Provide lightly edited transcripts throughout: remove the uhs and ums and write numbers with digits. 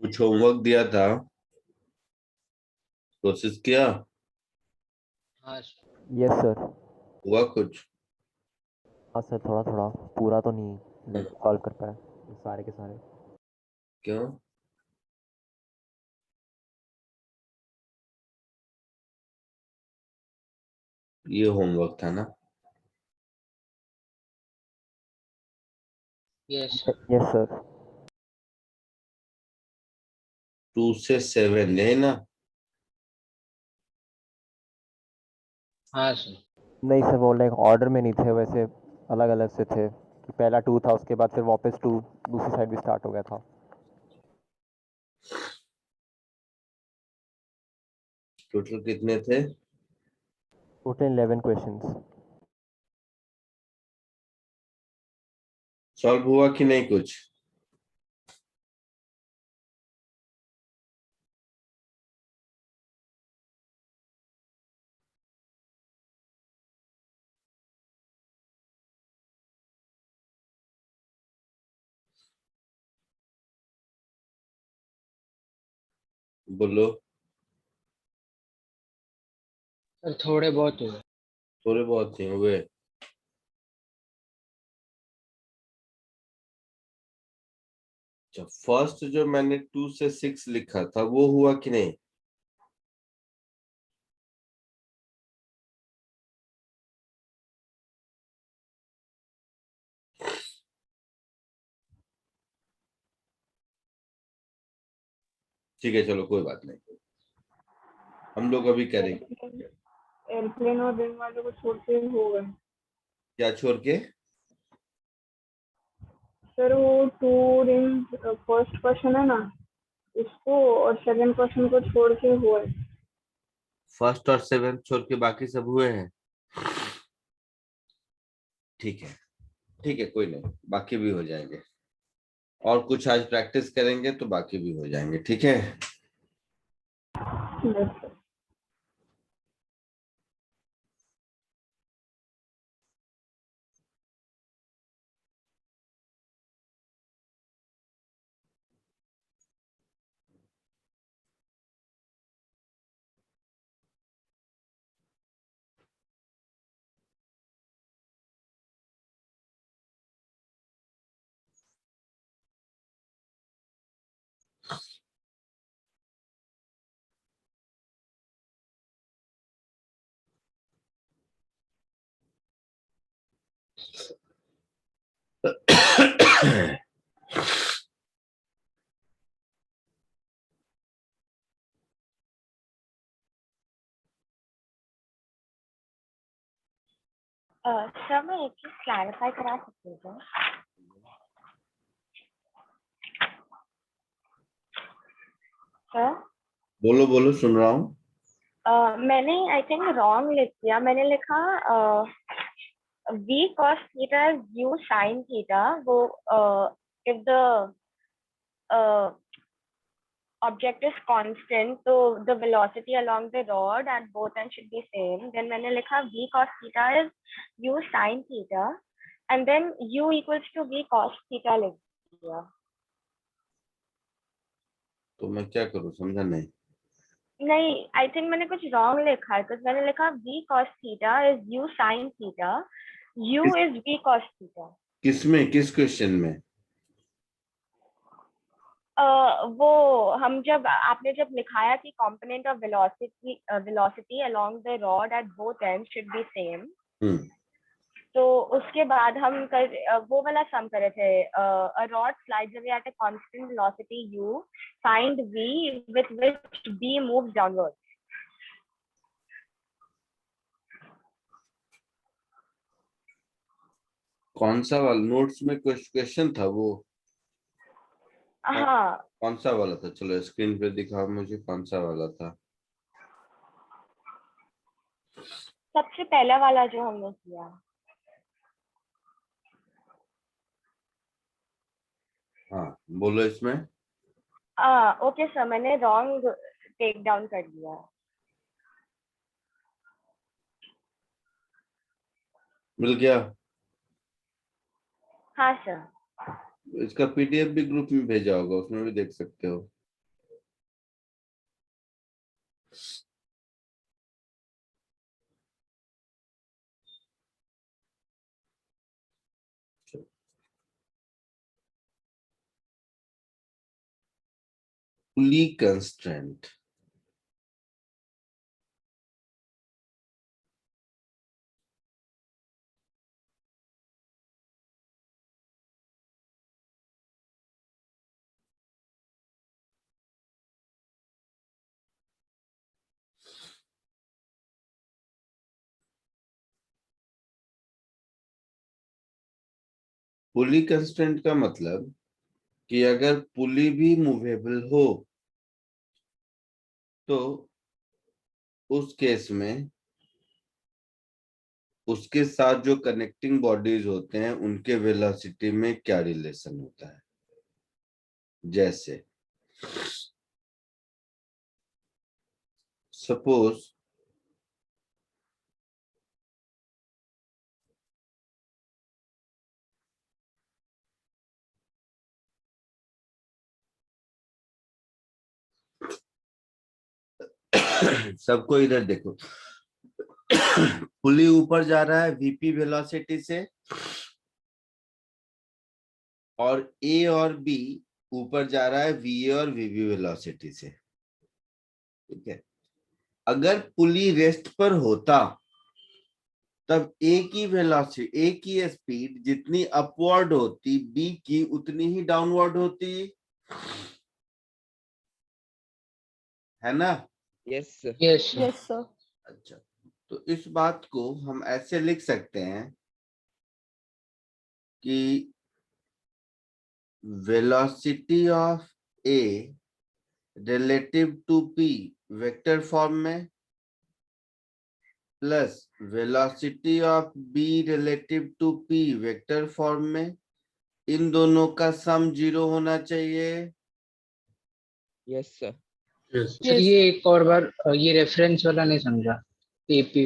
कुछ होमवर्क दिया था, कोशिश किया? हाँ यस सर। हुआ कुछ? हाँ सर, थोड़ा थोड़ा, पूरा तो नहीं लाइक सॉल्व कर पाया सारे के सारे। क्यों? ये होमवर्क था ना? Yes yes sir. 2 से 7 है ना? हाँ सर। नहीं सर, वो लाइक ऑर्डर में नहीं थे वैसे, अलग अलग से थे कि पहला 2 था, उसके बाद फिर वापस 2 दूसरी साइड भी स्टार्ट हो गया था। टोटल कितने थे? Total 11 questions. सॉल्व हुआ कि नहीं कुछ? बोलो। सर थोड़े बहुत हुए। थोड़े बहुत ही हुए। अच्छा, फर्स्ट जो मैंने 2 से 6 लिखा था वो हुआ कि नहीं? ठीक है, चलो कोई बात नहीं, हम लोग अभी करेंगे। एयरप्लेन और रिंग वाले को छोड़ के हो गए। क्या छोड़ के? सर वो टू रिंग फर्स्ट क्वेश्चन है ना, इसको और सेकंड क्वेश्चन को छोड़ के हुआ है। फर्स्ट और 7 छोड़ के बाकी सब हुए हैं। ठीक है, ठीक है, कोई नहीं, बाकी भी हो जाएंगे। और कुछ आज प्रैक्टिस करेंगे तो बाकी भी हो जाएंगे, ठीक है? Yes sir. सर मैं एक चीज क्लैरिफाई करा सकती हूँ सर? बोलो बोलो, सुन रहा हूँ। मैंने आई थिंक रॉन्ग लिख दिया। मैंने लिखा v cos theta is u sin theta। वो if the object is constant, so the velocity along the rod at both ends should be same. Then मैंने लिखा v cos theta is u sin theta, and then u equals to v cos theta लिख दिया। तो मैं क्या करूँ, समझा नहीं। नहीं, आई थिंक मैंने कुछ रॉन्ग लिखा है। कुछ मैंने लिखा v cos theta is u sin theta, u is v cos theta। किसमें, किस क्वेश्चन में? वो हम जब आपने जब लिखाया कि component of velocity along the rod at both and should be same, तो उसके बाद हम वो वाला सम करे थे। A rod slides away at a constant velocity u, find v with which b moves downward। कौन सा वाला नोट्स में क्वेश्चन था वो? हाँ, कौन सा वाला था? चलो स्क्रीन पे दिखाओ मुझे, कौन सा वाला था? सबसे पहला वाला जो हमने किया। हाँ, बोलो इसमें। ओके सर, मैंने रॉन्ग टेक डाउन कर दिया। मिल गया? हाँ सर। इसका पीडीएफ भी ग्रुप में भेजा होगा, उसमें भी देख सकते हो। पुली कंस्ट्रेंट। पुली कंस्ट्रेंट का मतलब कि अगर पुली भी मूवेबल हो तो उस केस में उसके साथ जो कनेक्टिंग बॉडीज होते हैं उनके वेलोसिटी में क्या रिलेशन होता है। जैसे सपोज सबको इधर देखो, पुली ऊपर जा रहा है वीपी वेलोसिटी से और ए और बी ऊपर जा रहा है वीए और वीबी वेलोसिटी से। ठीक है, अगर पुली रेस्ट पर होता तब ए की वेलोसिटी, ए की स्पीड जितनी अपवर्ड होती बी की उतनी ही डाउनवर्ड होती, है ना। Yes sir. Yes sir. Yes sir. अच्छा, तो इस बात को हम ऐसे लिख सकते हैं कि velocity of A relative to P vector form में plus velocity of B relative to P vector form में, इन दोनों का सम 0 होना चाहिए। Yes sir. सर Yes, ये एक और बार ये रेफरेंस वाला नहीं समझा। एपी।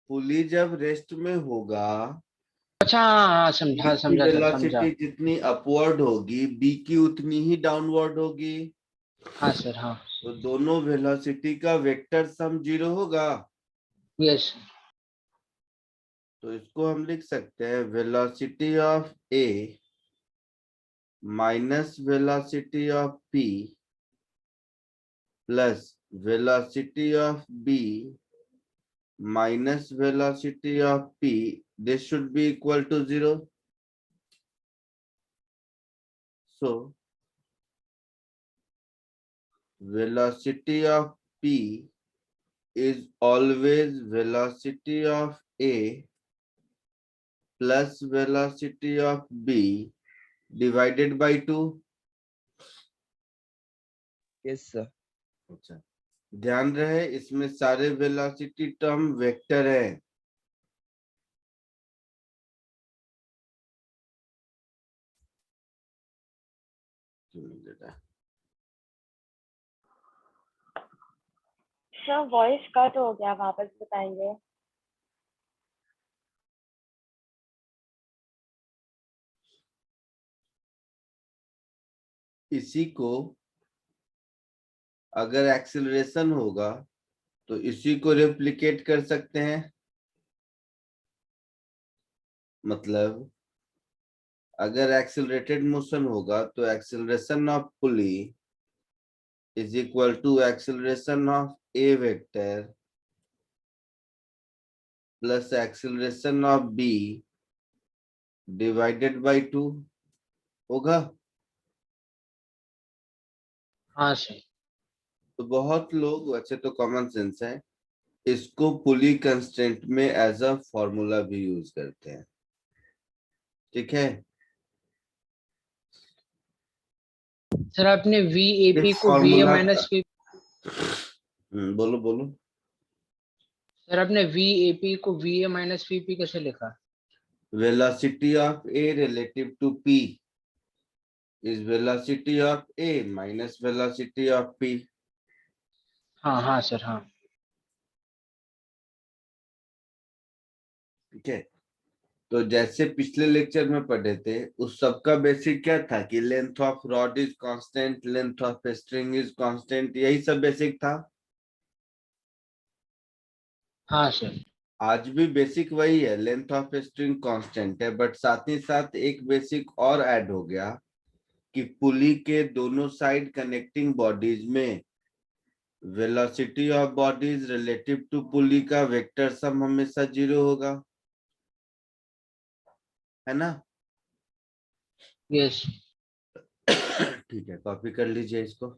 पुली जब रेस्ट में होगा अच्छा हाँ हाँ बी समझा की समझा सर समझा। वेलोसिटी जितनी अपवर्ड होगी बी की उतनी ही डाउनवर्ड होगी, हाँ सर हाँ। तो दोनों वेलोसिटी का वेक्टर सम 0 होगा। यस। तो इसको हम लिख सकते हैं velocity of A minus velocity of P plus velocity of B minus velocity of p, this should be equal to 0. So velocity of p is always velocity of a plus velocity of b divided by 2. Yes sir. अच्छा, ध्यान रहे इसमें सारे velocity term vector है। Sir voice cut हो गया, वापस बताएंगे। इसी को अगर एक्सेलरेशन होगा तो इसी को रेप्लिकेट कर सकते हैं। मतलब अगर एक्सेलरेटेड मोशन होगा तो acceleration of pulley is equal to acceleration of A vector plus acceleration of B divided by 2 होगा। हाँ सर। तो बहुत लोग, वैसे तो कॉमन सेंस है, इसको पुली कंस्ट्रेंट में एज अ फॉर्मूला भी यूज करते हैं। ठीक है, सर आपने वी एपी इस को V A formula minus V. बोलो बोलो। सर आपने वी एपी को वी ए माइनस वीपी कैसे लिखा? Velocity of A relative to P is velocity of a minus velocity of p. हाँ हाँ सर हाँ। ठीक है, तो जैसे पिछले लेक्चर में पढ़े थे उस सब का बेसिक क्या था कि length of rod is constant, length of string is constant, यही सब बेसिक था। हाँ सर। आज भी बेसिक वही है, लेंथ ऑफ स्ट्रिंग कांस्टेंट है, बट साथ ही साथ एक बेसिक और ऐड हो गया कि पुली के दोनों साइड कनेक्टिंग बॉडीज में velocity of bodies relative to pulley का वेक्टर सम हमेशा 0 होगा, है ना? यस। ठीक है, कॉपी कर लीजिए इसको।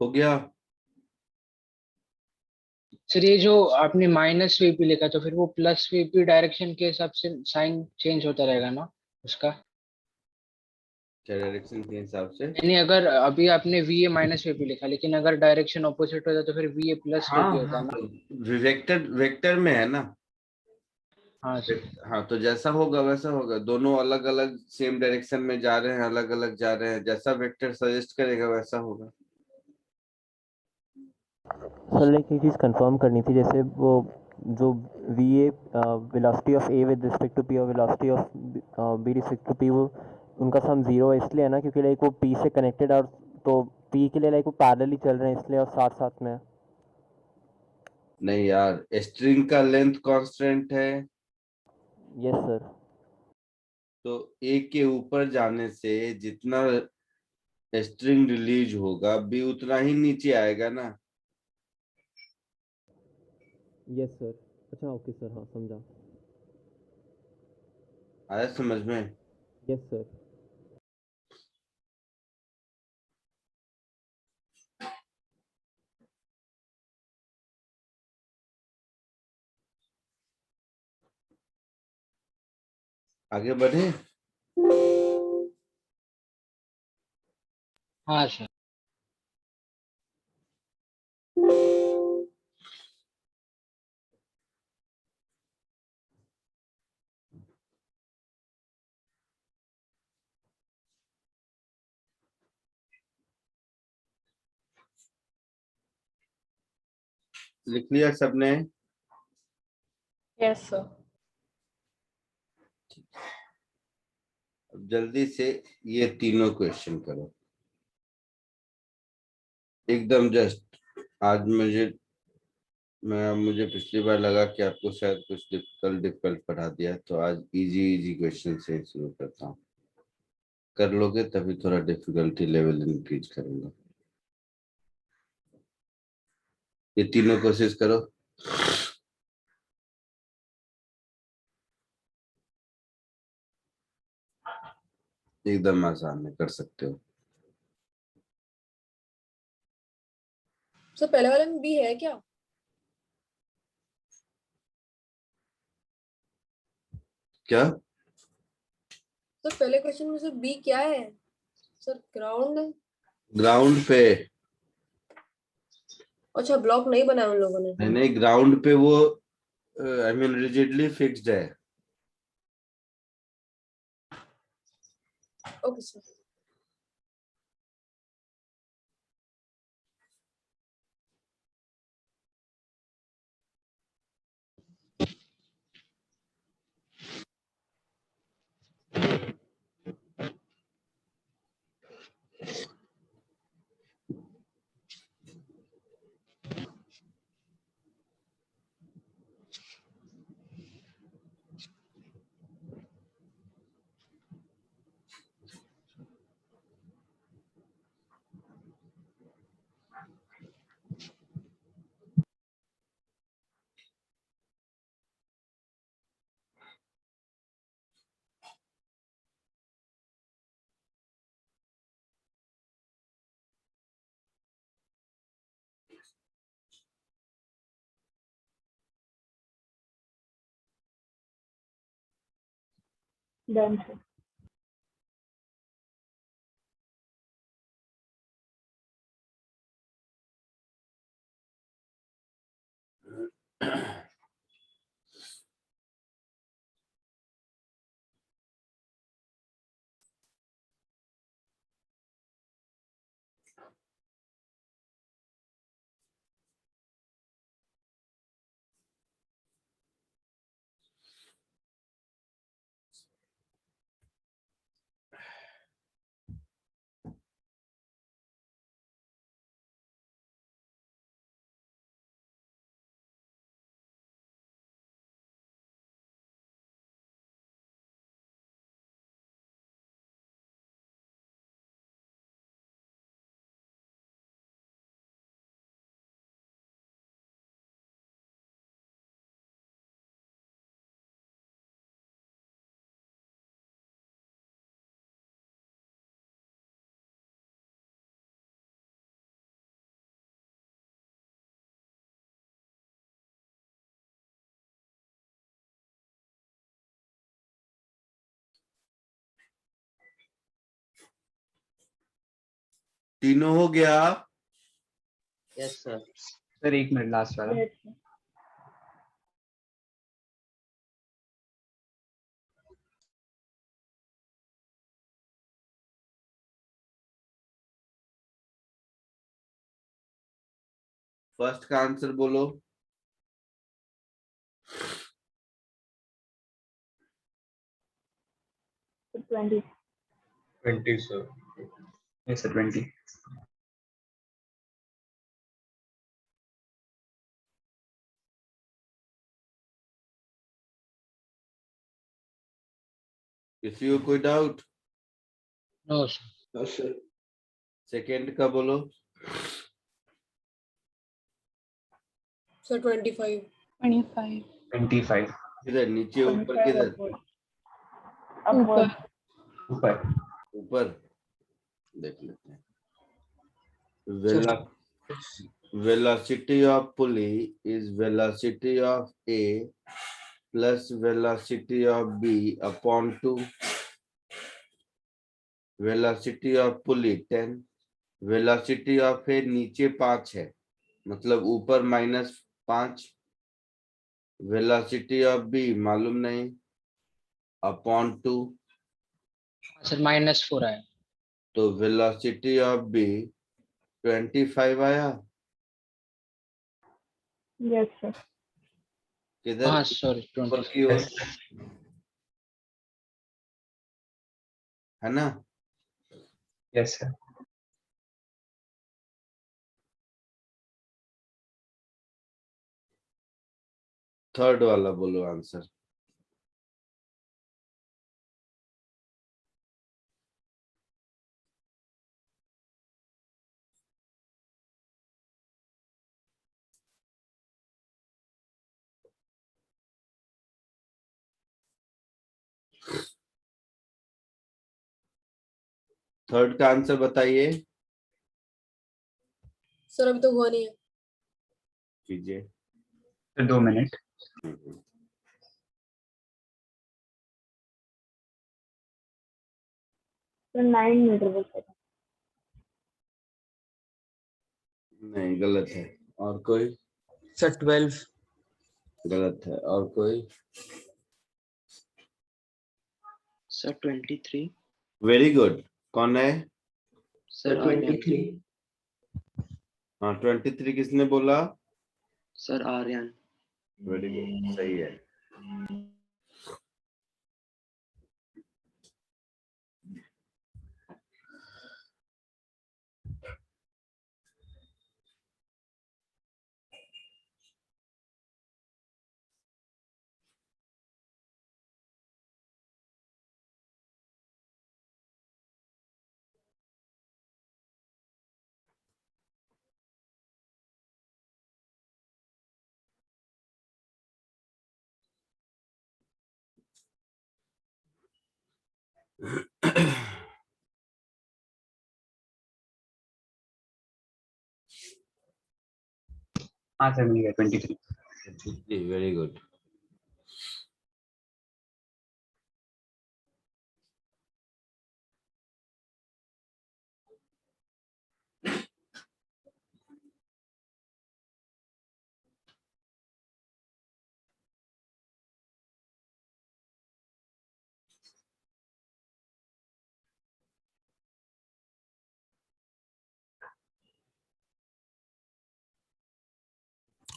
हो गया? सर ये जो आपने माइनस वीपी लिखा तो फिर वो प्लस वीपी डायरेक्शन के हिसाब से साइन चेंज होता रहेगा ना उसका? क्या डायरेक्शन के हिसाब से? यानी अगर अभी आपने वी ए माइनस वीपी लिखा लेकिन अगर डायरेक्शन ऑपोजिट हो जाए तो फिर वी ए प्लस हाँ वीपी होता हाँ, है ना? तो वेक्टर वेक्टर में है ना। हाँ सर। हाँ, तो जैसा होगा वैसा होगा, दोनों अलग अलग सेम डायरेक्शन में जा रहे हैं, अलग अलग जा रहे हैं, जैसा वेक्टर सजेस्ट करेगा वैसा होगा। सर लाइक एक चीज़ कंफर्म करनी थी, जैसे वो जो V A velocity of A with respect to P और velocity of B respect to P, वो उनका सम जीरो है इसलिए है ना, क्योंकि लाइक वो पी से कनेक्टेड और तो पी के लिए लाइक वो पैरेलल ही चल रहे हैं इसलिए, और साथ साथ में। नहीं यार, स्ट्रिंग का लेंथ कांस्टेंट है, यस सर। तो ए के ऊपर जाने से जितना स्ट्रिंग रिलीज होगा बी उतना ही नीचे आएगा ना। Yes sir. अच्छा ओके सर, हाँ समझा। आया समझ में? Yes sir. आगे बढ़े? हाँ सर। लिख लिया सबने? Yes sir. अब जल्दी से ये तीनों क्वेश्चन करो एकदम जस्ट। आज मुझे पिछली बार लगा कि आपको शायद कुछ डिफिकल्ट पढ़ा दिया, तो आज इजी इजी क्वेश्चन से शुरू करता हूँ। कर लोगे तभी थोड़ा डिफिकल्टी लेवल इंक्रीज करूंगा। ये तीनों कोशिश करो। एकदम आसान है, कर सकते हो। सर पहले वाले में बी है क्या? क्या? सर पहले क्वेश्चन में सर बी क्या है? सर ग्राउंड है। ग्राउंड पे? अच्छा ब्लॉक नहीं बनाया उन लोगों ने। नहीं नहीं, ग्राउंड पे वो आई मीन रिजिडली फिक्स्ड है। Okay sir. Done sir. तीनों हो गया? Yes sir. सर एक मिनट लास्ट वाला। Yes, sir. फर्स्ट का आंसर बोलो। So 20. 20 सर। Yes sir 20। किसी को कोई डाउट? No sir. सेकंड का बोलो। सर 25। 25. 25 किधर, नीचे ऊपर 25 किधर? upward. ऊपर। ऊपर देख लेते हैं। Velocity of pulley is velocity of A plus velocity of B upon 2. Velocity of pulley 10. Velocity of A नीचे 5 है, मतलब ऊपर -5। Velocity of B मालूम नहीं, upon 2। सर -4 आया। तो velocity of B 25 आया। Yes, sir. किधर? हाँ सॉरी ऊपर 20। की ओर, है ना? Yes sir. थर्ड वाला बोलो आंसर। थर्ड का आंसर बताइए। सर अभी तो हुआ नहीं है। कीजिए। Sir 2 minute. So 9 meter per second. नहीं, गलत है। और कोई? सर 12। गलत है। और कोई? सर 23। Very good. कौन है? सर 23। हाँ, 23 किसने बोला? सर आर्यन। वेरी गुड, सही है। हाँ सर मिल गया 23। Very good.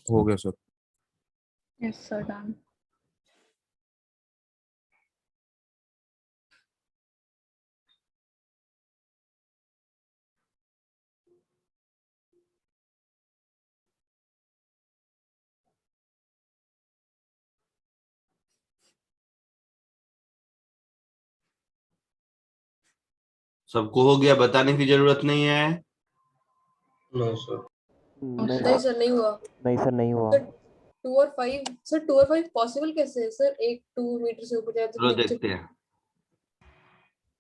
हो गया सर। Yes, sir, done. सबको हो गया, बताने की जरूरत नहीं है। No, sir. नहीं नहीं सर नहीं हुआ नहीं सर, नहीं हुआ। सर 2 और 5 सर 2 और 5 पॉसिबल कैसे है सर? एक 2 मीटर से ऊपर जाए तो चलो नीचे देखते हैं,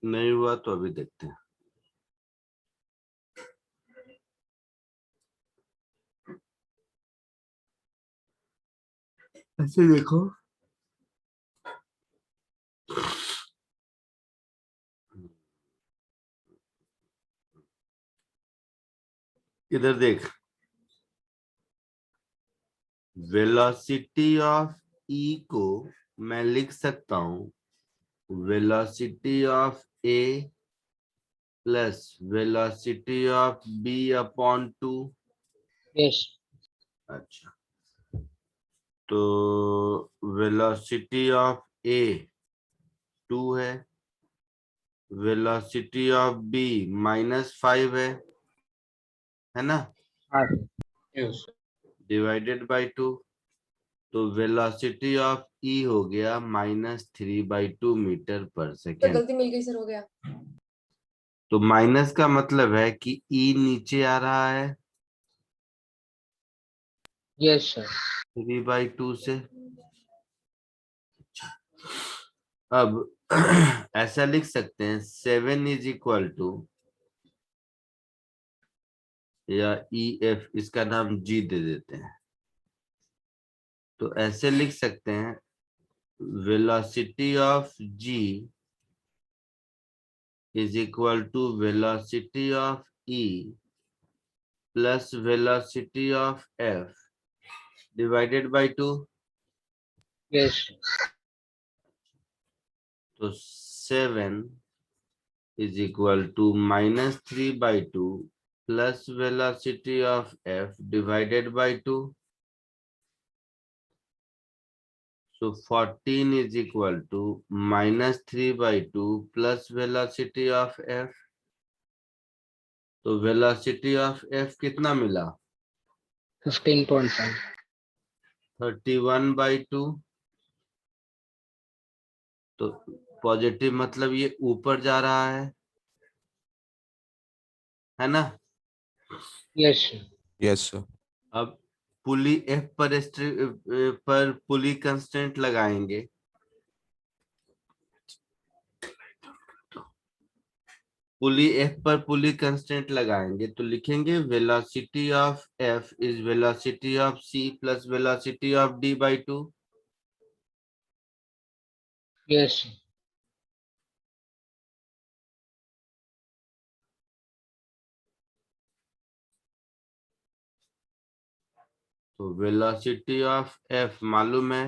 नहीं हुआ तो अभी देखते हैं। ऐसे देखो, इधर देख, वेलोसिटी ऑफ ई को मैं लिख सकता हूं velocity of A plus velocity of B upon 2। Yes अच्छा, तो वेलोसिटी ऑफ ए 2 है, वेलोसिटी ऑफ बी -5 है ना, हाँ Yes. Divided by 2। तो वेलोसिटी ऑफ ई हो गया -3/2 मीटर पर सर सेकेंड। गलती मिल गई सर हो गया तो माइनस का मतलब है कि ई नीचे आ रहा है यस सर 3/2 से। अब ऐसा लिख सकते हैं 7 इज इक्वल टू, या ई एफ, इसका नाम जी दे देते हैं, तो ऐसे लिख सकते हैं velocity of G is equal to velocity of E plus velocity of F divided by 2। Yes तो 7 is equal to -3/2 plus velocity of f divided by 2. So 14 is equal to -3/2 plus velocity of f. तो velocity of f कितना मिला? 15.5 31/2। तो positive मतलब ये ऊपर जा रहा है ना। Yes yes sir. अब पुली एफ पर पुली कंस्टेंट लगाएंगे, पुली एफ पर पुली कंस्टेंट लगाएंगे तो लिखेंगे velocity of F is velocity of C plus velocity of D by 2। Yes तो वेलोसिटी ऑफ एफ मालूम है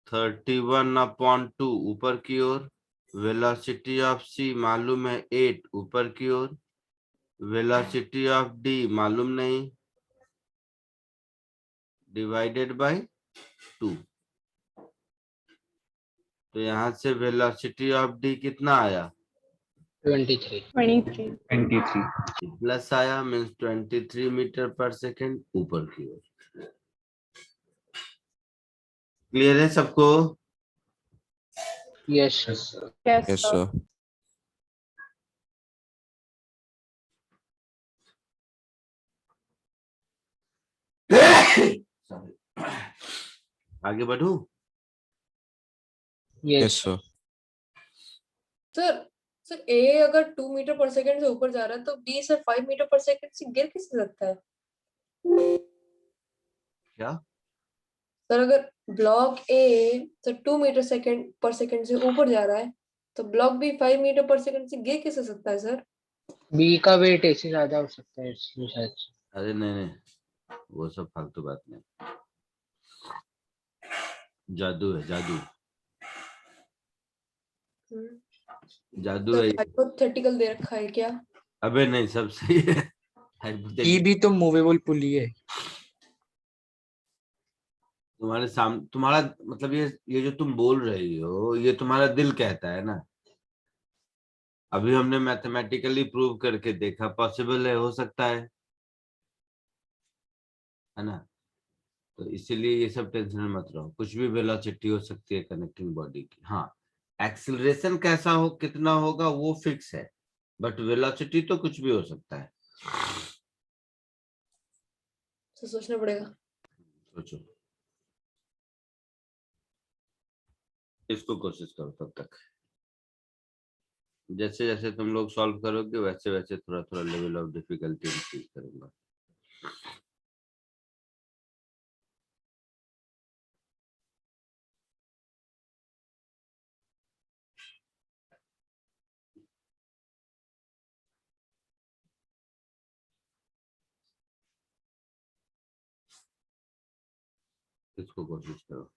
31/2 ऊपर की ओर, वेलोसिटी ऑफ सी मालूम है 8 ऊपर की ओर, वेलोसिटी ऑफ डी मालूम नहीं, डिवाइडेड बाय 2। तो यहां से वेलोसिटी ऑफ डी कितना आया? 23 23. 23. प्लस आया, मीन्स 23 मीटर पर सेकेंड ऊपर की ओर। क्लियर है सबको? Yes Yes, sir. Yes, yes sir. Sir. Sorry. आगे बढ़ू? Yes yes sir. Sir sir ए अगर 2 मीटर पर सेकंड से ऊपर जा रहा है तो B sir 5 meter per second से गिर कैसे सकता है क्या? सर अगर block A sir 2 meter second per second से ऊपर जा रहा है तो block B 5 meter per second से गिर कैसे सकता है सर बी का वेट ऐसे ज्यादा हो सकता है इसलिए शायद से। अरे नहीं, वो सब फालतू बात नहीं, जादू है, जादू जादू सर है। हाइपोथेटिकल दे रखा है क्या अबे नहीं, सब सही है। ई Hypothetical, भी तो मूवेबल पुली है। तुम्हारे सामने, तुम्हारा मतलब ये जो तुम बोल रही हो, ये तुम्हारा दिल कहता है ना। अभी हमने मैथमेटिकली प्रूव करके देखा, पॉसिबल है, हो सकता है ना। तो इसीलिए ये सब टेंशन में मत रहो, कुछ भी वेलोसिटी हो सकती है कनेक्टिंग बॉडी की। हाँ, एक्सीलरेशन कैसा हो, कितना होगा, वो फिक्स है, बट वेलोसिटी तो कुछ भी हो सकता है। तो सोचना पड़ेगा। सोचो, इसको कोशिश करो तब तक। जैसे जैसे तुम लोग सॉल्व करोगे, वैसे वैसे थोड़ा थोड़ा लेवल ऑफ डिफिकल्टी इंक्रीज करूंगा। इसको कोशिश करो।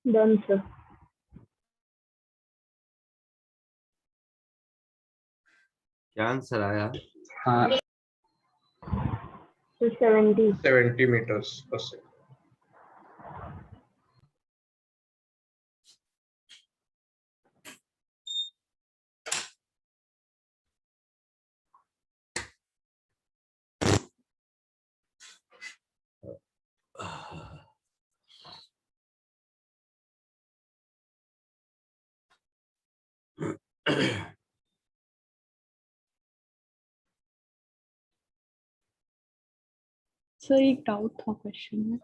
Done sir. क्या आंसर आया? हाँ, 70। 70 meters per second. सर एक डाउट था क्वेश्चन में।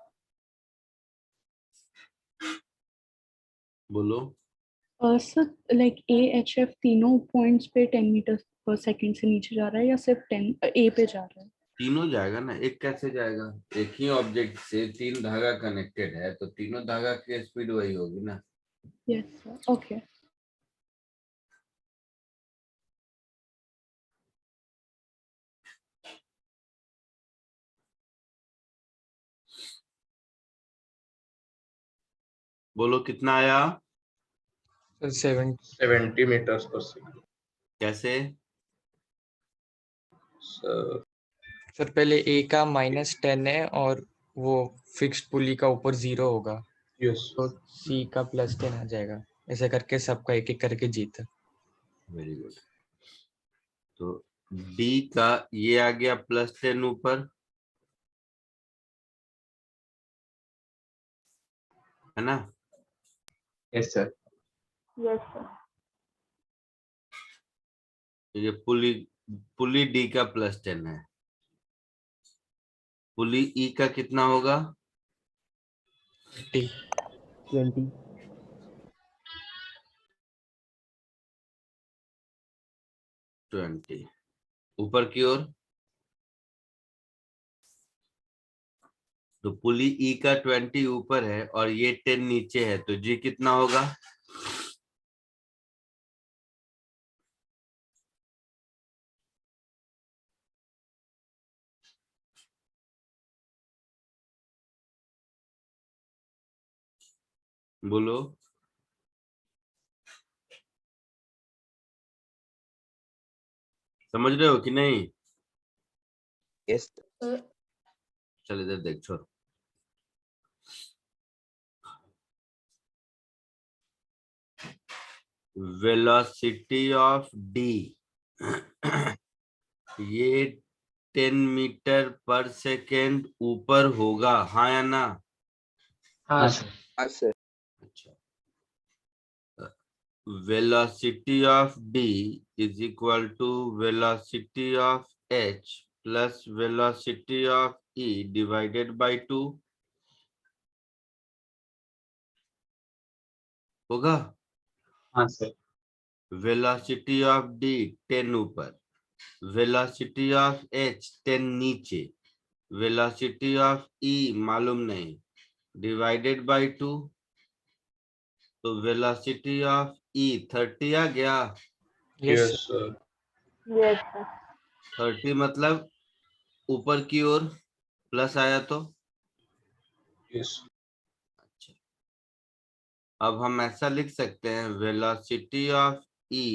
बोलो। Sir like A H F तीनों पॉइंट्स पे 10 मीटर पर सेकंड से नीचे जा रहा है या सिर्फ 10 ए पे जा रहा है? तीनों जाएगा ना, एक कैसे जाएगा? एक ही ऑब्जेक्ट से 3 धागा कनेक्टेड है, तो तीनों धागा की स्पीड वही होगी ना। Yes sir, okay. बोलो कितना आया? 70 meters per second. कैसे? सर पहले ए का -10 है और वो फिक्स्ड पुली का ऊपर 0 होगा, Yes. तो सी का +10 आ जाएगा। ऐसे करके सबका एक एक करके जीता। Very good. तो डी का ये आ गया +10 ऊपर, है ना? Yes, sir. Yes sir. ये पुली डी का +10 है। पुली ई का कितना होगा? 20 20 ऊपर की ओर। तो पुली ई का 20 ऊपर है और ये 10 नीचे है, तो जी कितना होगा? बोलो। समझ रहे हो कि नहीं? Yes. सर चल इधर देख, छोड़। वेलोसिटी ऑफ डी ये 10 मीटर पर सेकेंड ऊपर होगा, हाँ या ना? हाँ सर। Yes, sir. अच्छा, velocity of d is equal to velocity of h plus velocity of e divided by 2 होगा। हाँ सर। velocity of d 10 ऊपर, velocity of h 10 नीचे, velocity of e मालूम नहीं, divided by 2, तो velocity of e 30 आ गया। Yes Yes, sir. Yes sir. 30 मतलब ऊपर की ओर प्लस आया तो। Yes. अच्छा, अब हम ऐसा लिख सकते हैं, velocity of E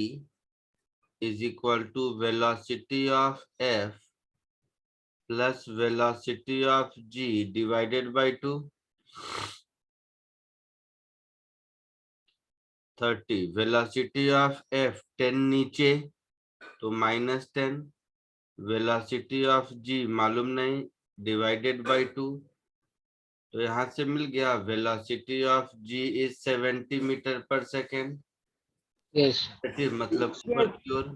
is equal to velocity of F plus velocity of G divided by 2। 30 velocity of F 10 नीचे तो -10, वेलोसिटी ऑफ जी मालूम नहीं, डिवाइडेड बाय 2, तो यहां से मिल गया velocity of G is 70 meter पर सेकेंड। यस मतलब ऊपर की ओर।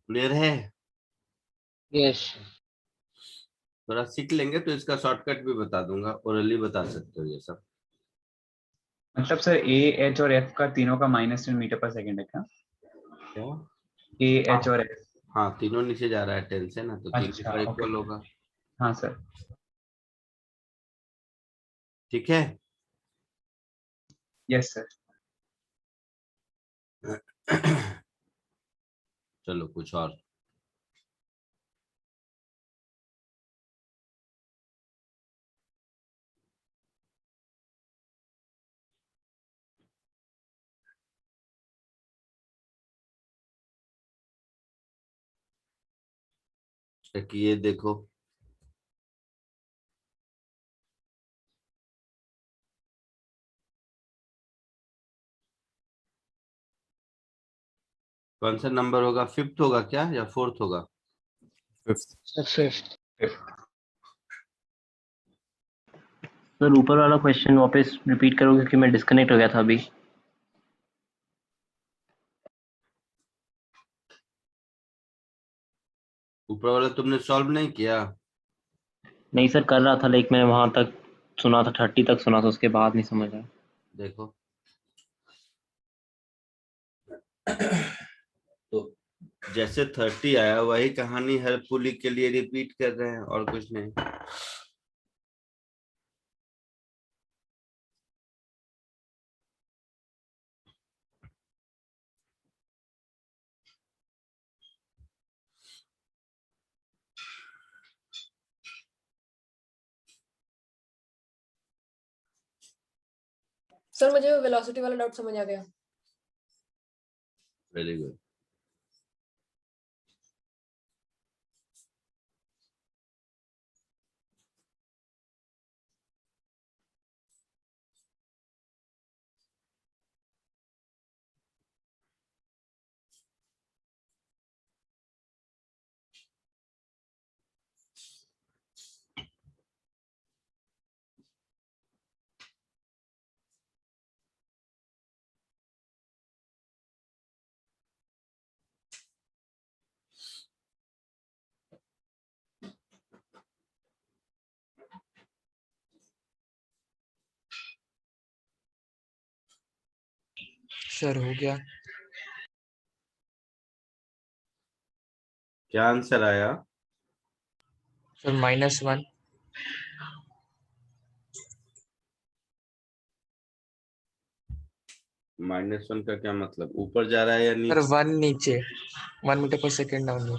क्लियर है? यस थोड़ा सीख लेंगे तो इसका शॉर्टकट भी बता दूंगा, ओरली बता सकते हो ये सब। मतलब सर ए एच और एफ का तीनों का -10 मीटर पर सेकंड है क्या? क्या? ए एच और एफ। हाँ, तीनों नीचे जा रहा है 10 से ना, तो तीनों अच्छा, का ओके। इक्वल होगा। हाँ सर। ठीक है। Yes sir. चलो कुछ और। एक ये देखो, कौन सा नंबर होगा? 5th होगा क्या या 4th होगा? सर। फिफ्थ। सर ऊपर वाला क्वेश्चन वापस रिपीट करो क्योंकि मैं डिस्कनेक्ट हो गया था अभी। ऊपर वाला तुमने सॉल्व नहीं किया? नहीं सर कर रहा था, लेकिन मैंने वहां तक सुना था, 30 तक सुना था, उसके बाद नहीं समझ आया। देखो तो जैसे 30 आया वही कहानी हर पुली के लिए रिपीट कर रहे हैं, और कुछ नहीं। सर मुझे वेलोसिटी वाला डाउट समझ आ गया। Very good. सर हो गया। क्या आंसर आया? सर -1। -1 का क्या मतलब, ऊपर जा रहा है या सर नीचे? 1 नीचे, 1 मीटर पर सेकेंड डाउन।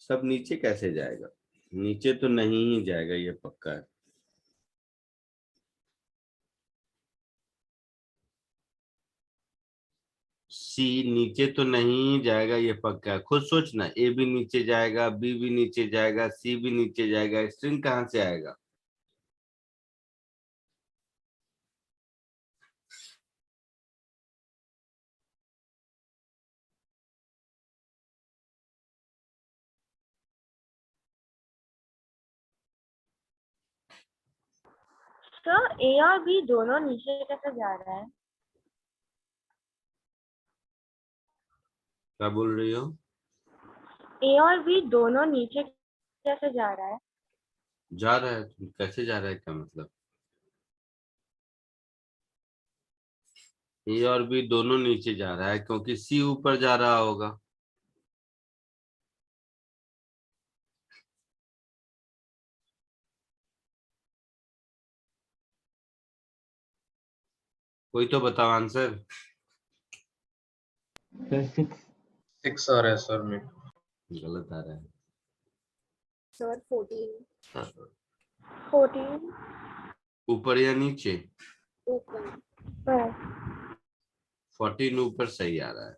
सब नीचे कैसे जाएगा? नीचे तो नहीं ही जाएगा, ये पक्का है। सी नीचे तो नहीं जाएगा, ये पक्का है। खुद सोचना, ए भी नीचे जाएगा, बी भी नीचे जाएगा, सी भी नीचे जाएगा, स्ट्रिंग कहाँ से आएगा? सर ए और बी दोनों नीचे कैसे जा रहा है? क्या बोल रही हो? ए और बी दोनों नीचे कैसे जा रहा है? जा रहा है, कैसे जा रहा है क्या मतलब? ए और बी दोनों नीचे जा रहा है क्योंकि सी ऊपर जा रहा होगा। कोई तो बताओ आंसर। 6 आ रहा है सर में। गलत आ रहा है। सर 14 14 ऊपर या नीचे? ऊपर। पर 14 ऊपर सही आ रहा है।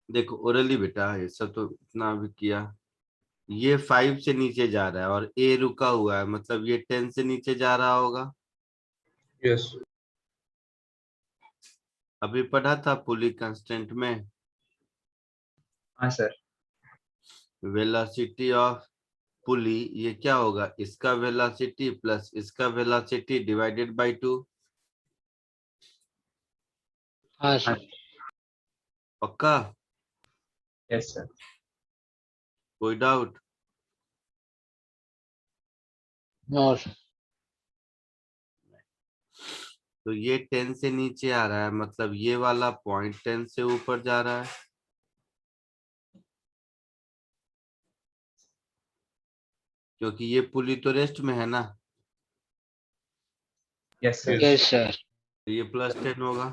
देखो ओरली बेटा, ये सब तो इतना भी किया। ये 5 से नीचे जा रहा है और ए रुका हुआ है, मतलब ये 10 से नीचे जा रहा होगा। यस। अभी पढ़ा था पुली कांस्टेंट में, हाँ सर। वेलोसिटी ऑफ पुली, ये क्या होगा, इसका वेलोसिटी प्लस इसका वेलोसिटी डिवाइडेड बाय 2। हाँ सर। पक्का? Yes sir. कोई डाउट? No sir. तो ये 10 से नीचे आ रहा है, मतलब ये वाला पॉइंट 10 से ऊपर जा रहा है। क्योंकि ये पुली तो रेस्ट में है ना, यस सर। Yes sir. तो ये +10 होगा।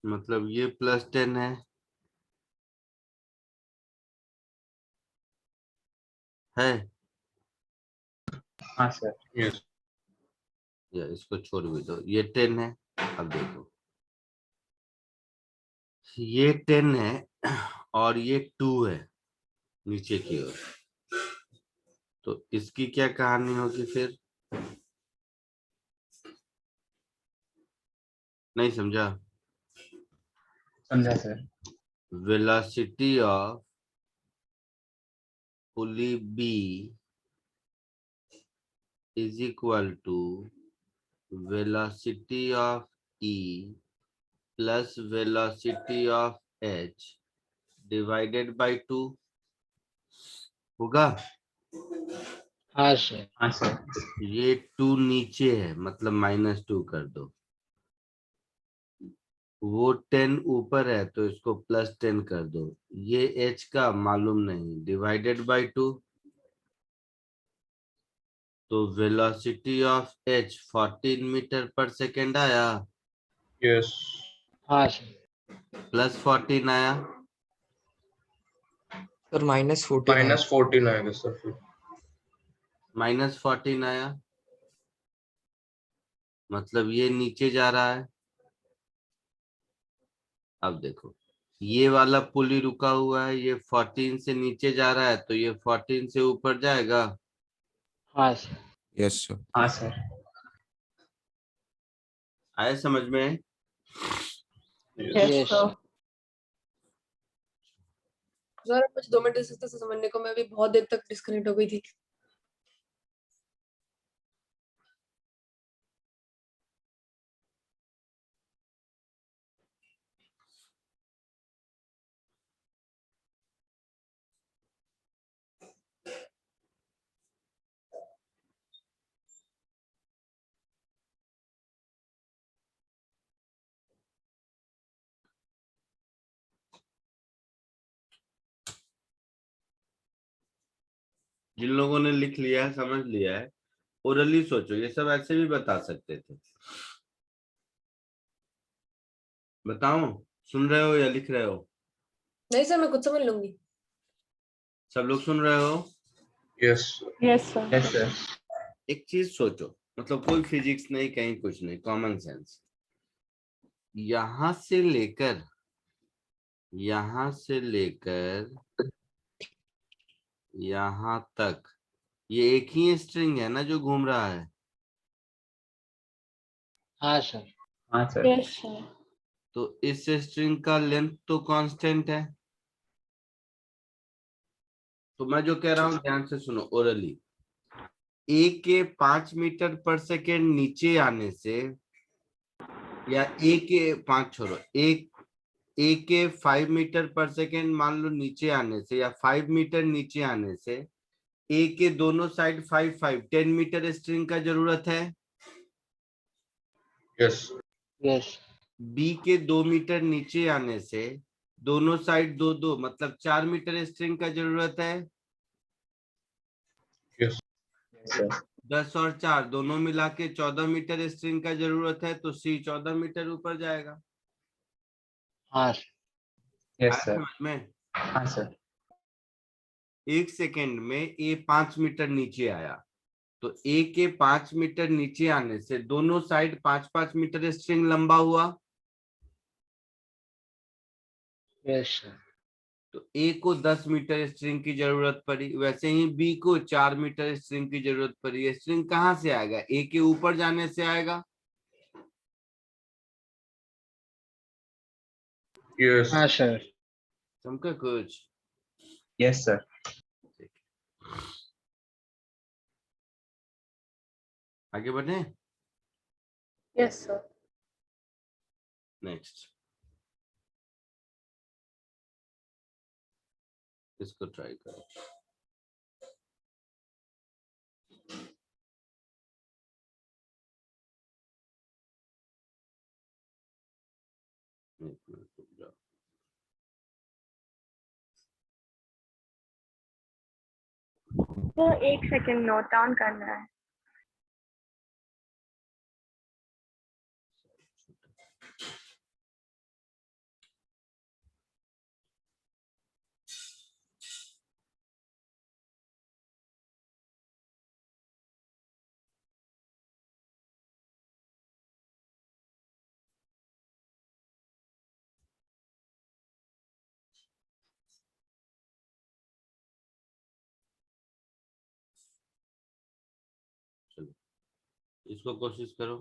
मतलब ये +10 है। हाँ सर। यस। या इसको छोड़ भी दो, ये 10 है। अब देखो, ये 10 है और ये 2 है नीचे की ओर, तो इसकी क्या कहानी होगी फिर? नहीं समझा? समझा sir. Velocity of pulley B is equal to velocity of E plus velocity of H divided by 2 होगा। हाँ सर। हाँ सर। ये 2 नीचे है, मतलब -2 कर दो। वो 10 ऊपर है तो इसको +10 कर दो। ये h का मालूम नहीं, डिवाइडेड बाय 2। तो वेलोसिटी ऑफ h 14 मीटर पर सेकेंड आया, यस। हाँ सर। +14 आया। सर -14 है। -14 आएगा सर फिर। -14 आया, मतलब ये नीचे जा रहा है। अब देखो, ये वाला पुली रुका हुआ है, ये 14 से नीचे जा रहा है, तो ये 14 से ऊपर जाएगा। हाँ सर। Yes sir. हाँ सर। आया समझ में? Yes yes sir. Sir. Sir मुझे 2 मिनट दे सकते हैं समझने को, मैं भी बहुत देर तक डिस्कनेक्ट हो गई थी। जिन लोगों ने लिख लिया है, समझ लिया है, ओरली सोचो। ये सब ऐसे भी बता सकते थे। बताओ, सुन रहे हो या लिख रहे हो? नहीं सर, मैं खुद समझ लूंगी। सब लोग सुन रहे हो? Yes. Yes sir. Yes sir. एक चीज सोचो, मतलब कोई फिजिक्स नहीं, कहीं कुछ नहीं, कॉमन सेंस। यहां से लेकर यहां तक ये एक ही स्ट्रिंग है ना जो घूम रहा है? हाँ सर। हाँ सर। Yes sir. तो इस स्ट्रिंग का लेंथ तो कांस्टेंट है। तो मैं जो कह रहा हूं ध्यान से सुनो ओरली। ए के 5 मीटर पर सेकेंड नीचे आने से, या ए के 5 छोड़ो, ए के 5 मीटर पर सेकेंड मान लो नीचे आने से, या 5 मीटर नीचे आने से ए के दोनों साइड 10 मीटर स्ट्रिंग का जरूरत है। Yes. यस। बी के 2 मीटर नीचे आने से दोनों साइड 2 मतलब 4 मीटर स्ट्रिंग का जरूरत है। Yes. Yes sir. 10 और 4 दोनों मिला के 14 मीटर स्ट्रिंग का जरूरत है, तो सी 14 मीटर ऊपर जाएगा। हाँ सर। यस आया सर। समझ में? हाँ सर। 1 सेकेंड में ए 5 मीटर नीचे आया, तो ए के 5 मीटर नीचे आने से दोनों साइड 5-5 मीटर स्ट्रिंग लंबा हुआ। Yes sir. तो ए को 10 मीटर स्ट्रिंग की जरूरत पड़ी, वैसे ही बी को 4 मीटर स्ट्रिंग की जरूरत पड़ी। स्ट्रिंग कहाँ से आएगा? ए के ऊपर जाने से आएगा। Yes. हाँ सर। समझे कुछ? Yes sir. आगे बढ़े। Yes sir. नेक्स्ट इसको ट्राई करो। एक मिनट रुक जाओ। तो 1 सेकंड नोट डाउन करना है। चलो इसको कोशिश करो।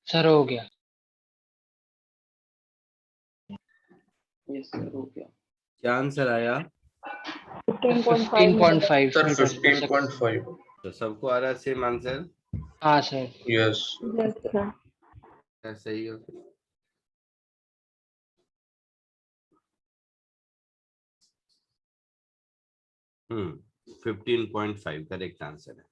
सर हो गया। यस सर हो गया। क्या आंसर आया? 15.5 15.5 Sir, मीटर पर सेकंड। 15.5. तो सबको आ रहा है सेम आंसर? हाँ सर। Yes. Yes, sir. सही हो? हम्म, 15.5 करेक्ट आंसर है।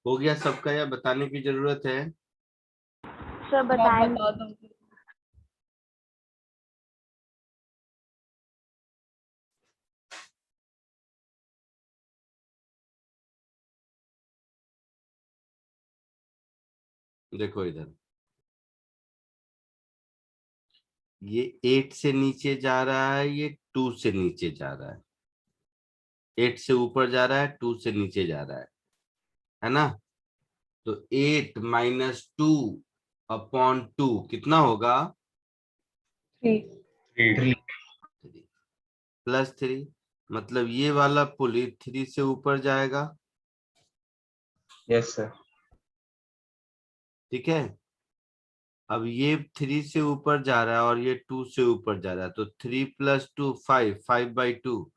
हो गया सबका या बताने की जरूरत है? सर आप बताएंगे? बता दो। देखो इधर, ये 8 से नीचे जा रहा है, ये 2 से नीचे जा रहा है। 8 से ऊपर जा रहा है, 2 से नीचे जा रहा है ना? तो 8 माइनस 2 अपॉन 2 कितना होगा? 3। 3. प्लस 3, मतलब ये वाला पुली 3 से ऊपर जाएगा। Yes sir. ठीक है, अब ये 3 से ऊपर जा रहा है और ये 2 से ऊपर जा रहा है, तो 3 प्लस 2 5, 5/2।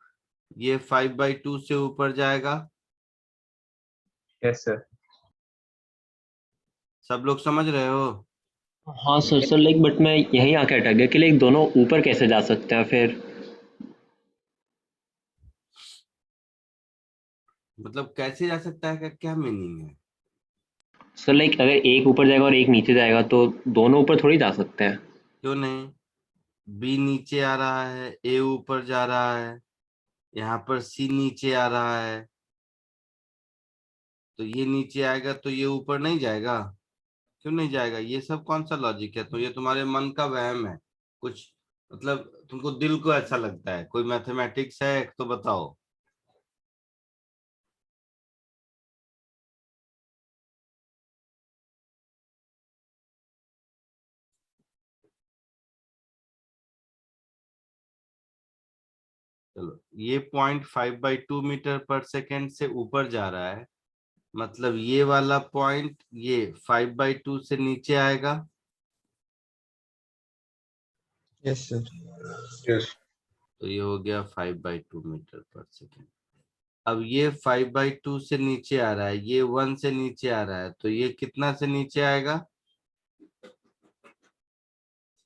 ये 5/2 से ऊपर जाएगा। Yes sir. सब लोग समझ रहे हो? हाँ सर सर लाइक बट मैं यहीं आके अटक गया कि लाइक दोनों ऊपर कैसे जा सकते हैं फिर। मतलब कैसे जा सकता है, का क्या मीनिंग है? सर लाइक अगर एक ऊपर जाएगा और एक नीचे जाएगा तो दोनों ऊपर थोड़ी जा सकते हैं। क्यों नहीं? बी नीचे आ रहा है, ए ऊपर जा रहा है, यहाँ पर सी नीचे आ रहा है, तो ये नीचे आएगा तो ये ऊपर नहीं जाएगा? क्यों नहीं जाएगा? ये सब कौन सा लॉजिक है? तो ये तुम्हारे मन का वहम है कुछ, मतलब तुमको दिल को ऐसा लगता है। कोई मैथमेटिक्स है तो बताओ। चलो, ये 0.5/2 मीटर पर सेकेंड से ऊपर जा रहा है, मतलब ये वाला पॉइंट ये 5/2 से नीचे आएगा। Yes sir. Yes. तो ये हो गया 5/2 मीटर पर सेकेंड। अब ये 5/2 से नीचे आ रहा है, ये 1 से नीचे आ रहा है, तो ये कितना से नीचे आएगा?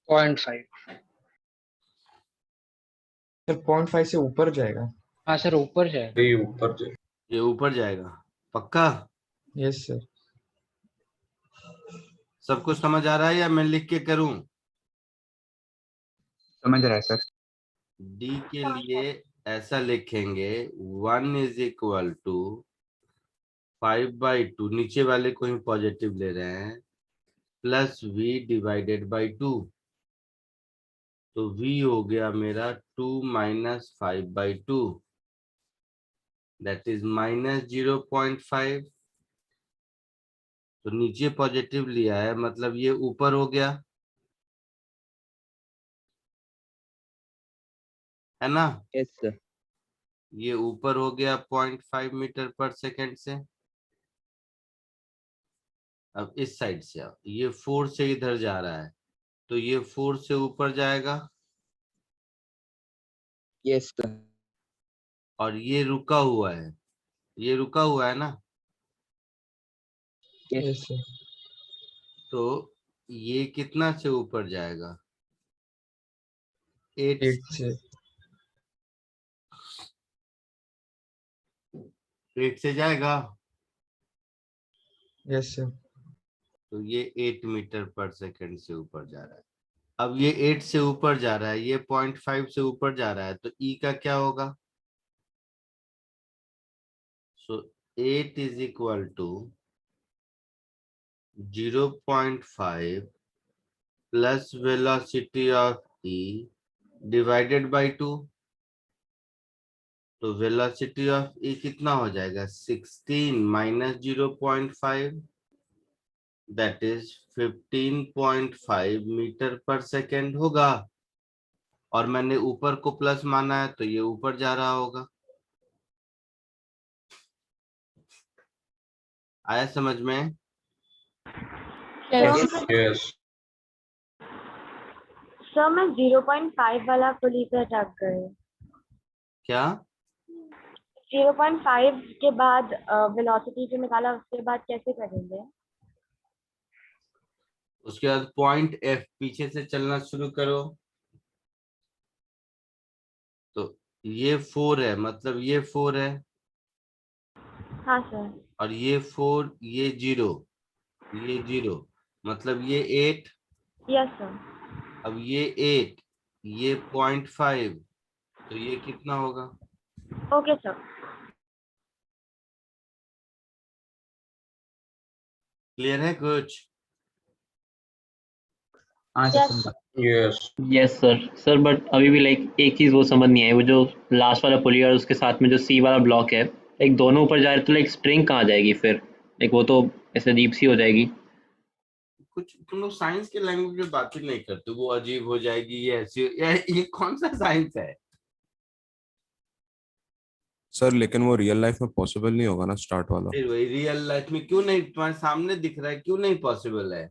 0.5। सर 0.5 से ऊपर जाएगा। हाँ सर ऊपर जाएगा। ये ऊपर जाए. ये ऊपर जाएगा पक्का? Yes sir. सब कुछ समझ आ रहा है या मैं लिख के करूं? समझ रहा है सर। डी के लिए ऐसा लिखेंगे, 1 इज इक्वल टू 5/2, नीचे वाले को ही पॉजिटिव ले रहे हैं, प्लस v डिवाइडेड बाई 2। तो v हो गया मेरा 2 माइनस 5/2, दैट इज माइनस 0.5। तो नीचे पॉजिटिव लिया है, मतलब ये ऊपर हो गया, है ना? Yes sir. ये ऊपर हो गया 0.5 मीटर पर सेकेंड से। अब इस साइड से आओ, ये 4 से इधर जा रहा है, तो ये 4 से ऊपर जाएगा, यस सर। और ये रुका हुआ है, ये रुका हुआ है ना? Yes sir. तो ये कितना से ऊपर जाएगा? 8 8 से। 8 से जाएगा, यस सर। तो ये 8 मीटर पर सेकेंड से ऊपर जा रहा है। अब ये 8 से ऊपर जा रहा है, ये 0.5 से ऊपर जा रहा है, तो ई का क्या होगा? सो 8 इज इक्वल टू 0.5 प्लस velocity of E divided by 2। तो वेलोसिटी ऑफ ए कितना हो जाएगा 16 माइनस 0.5 दैट इज 15.5 मीटर पर सेकेंड होगा। और मैंने ऊपर को प्लस माना है तो ये ऊपर जा रहा होगा। आया समझ में? Yes. Yes. सर मैं 0.5 वाला पुली पे अटक गई। क्या? 0.5 के बाद वेलोसिटी जो निकाला उसके बाद कैसे करेंगे? उसके बाद पॉइंट एफ पीछे से चलना शुरू करो। तो ये 4 है, मतलब ये 4 है, हाँ सर। और ये 4, ये 0, ये 0, मतलब ये 8। Yes sir. अब ये 8, ये 0.5, तो ये कितना होगा? Okay sir. क्लियर है कुछ? हाँ Yes. Sir. Yes. Yes sir. Sir but अभी भी लाइक एक चीज़ वो समझ नहीं आई, वो जो लास्ट वाला पुली और उसके साथ में जो सी वाला ब्लॉक है, लाइक दोनों ऊपर जा रहे तो लाइक स्ट्रिंग कहाँ जाएगी फिर? लाइक वो तो ऐसे अजीब सी हो जाएगी। कुछ तुम लोग साइंस के लैंग्वेज में बात ही नहीं करते, वो अजीब हो जाएगी, ये ऐसी, ये कौन सा साइंस है? सर लेकिन वो रियल लाइफ में पॉसिबल नहीं होगा ना स्टार्ट वाला। फिर वही रियल लाइफ में क्यों नहीं, तुम्हारे सामने दिख रहा है, क्यों नहीं पॉसिबल है?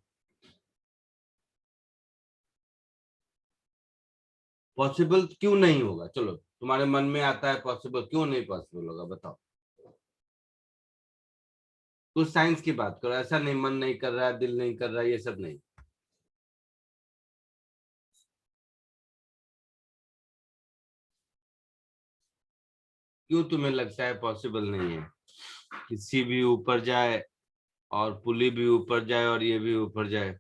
पॉसिबल क्यों नहीं होगा? चलो तुम्हारे मन में आता है पॉसिबल, क्यों नहीं पॉसिबल होगा बताओ। कुछ साइंस की बात करो, ऐसा नहीं मन नहीं कर रहा है, दिल नहीं कर रहा है, ये सब नहीं। क्यों तुम्हें लगता है पॉसिबल नहीं है किसी भी ऊपर जाए, और पुली भी ऊपर जाए, और ये भी ऊपर जाए?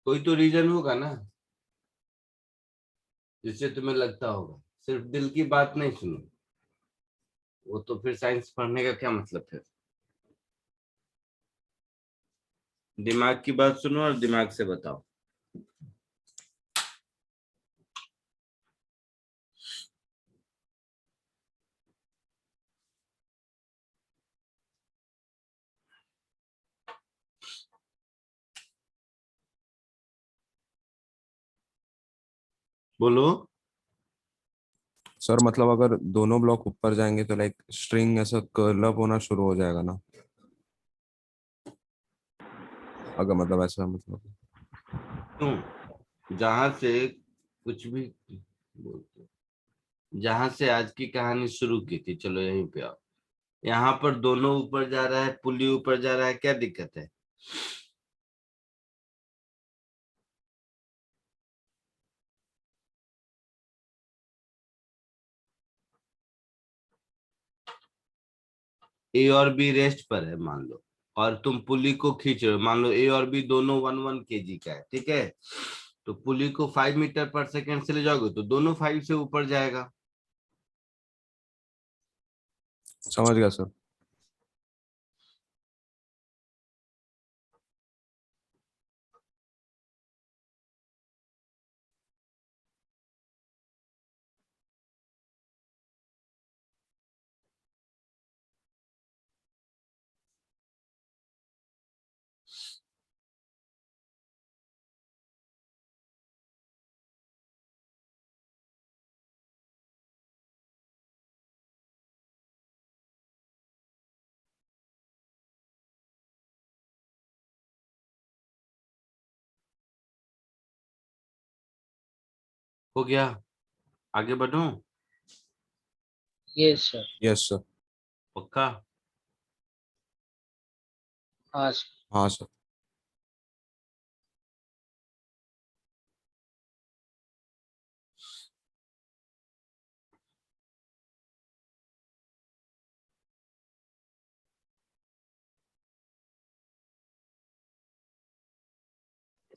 कोई तो रीजन होगा ना जिससे तुम्हें लगता होगा। सिर्फ दिल की बात नहीं सुनो, वो तो फिर साइंस पढ़ने का क्या मतलब फिर। दिमाग की बात सुनो और दिमाग से बताओ। बोलो। सर मतलब अगर दोनों ब्लॉक ऊपर जाएंगे तो लाइक स्ट्रिंग ऐसा कर्ल अप होना शुरू हो जाएगा ना, अगर मतलब ऐसा मतलब। क्यों? जहां से कुछ भी बोलते, जहां से आज की कहानी शुरू की थी, चलो यहीं पे आओ। यहाँ पर दोनों ऊपर जा रहा है, पुली ऊपर जा रहा है, क्या दिक्कत है? ए और बी रेस्ट पर है मान लो, और तुम पुली को खींच रहे हो, मान लो ए और बी दोनों 1 kg का है, ठीक है? तो पुली को 5 मीटर पर सेकेंड से ले जाओगे तो दोनों 5 से ऊपर जाएगा। समझ गया सर। हो गया? आगे बढ़ूं? Yes sir. Yes sir. पक्का? हाँ सर। हाँ सर।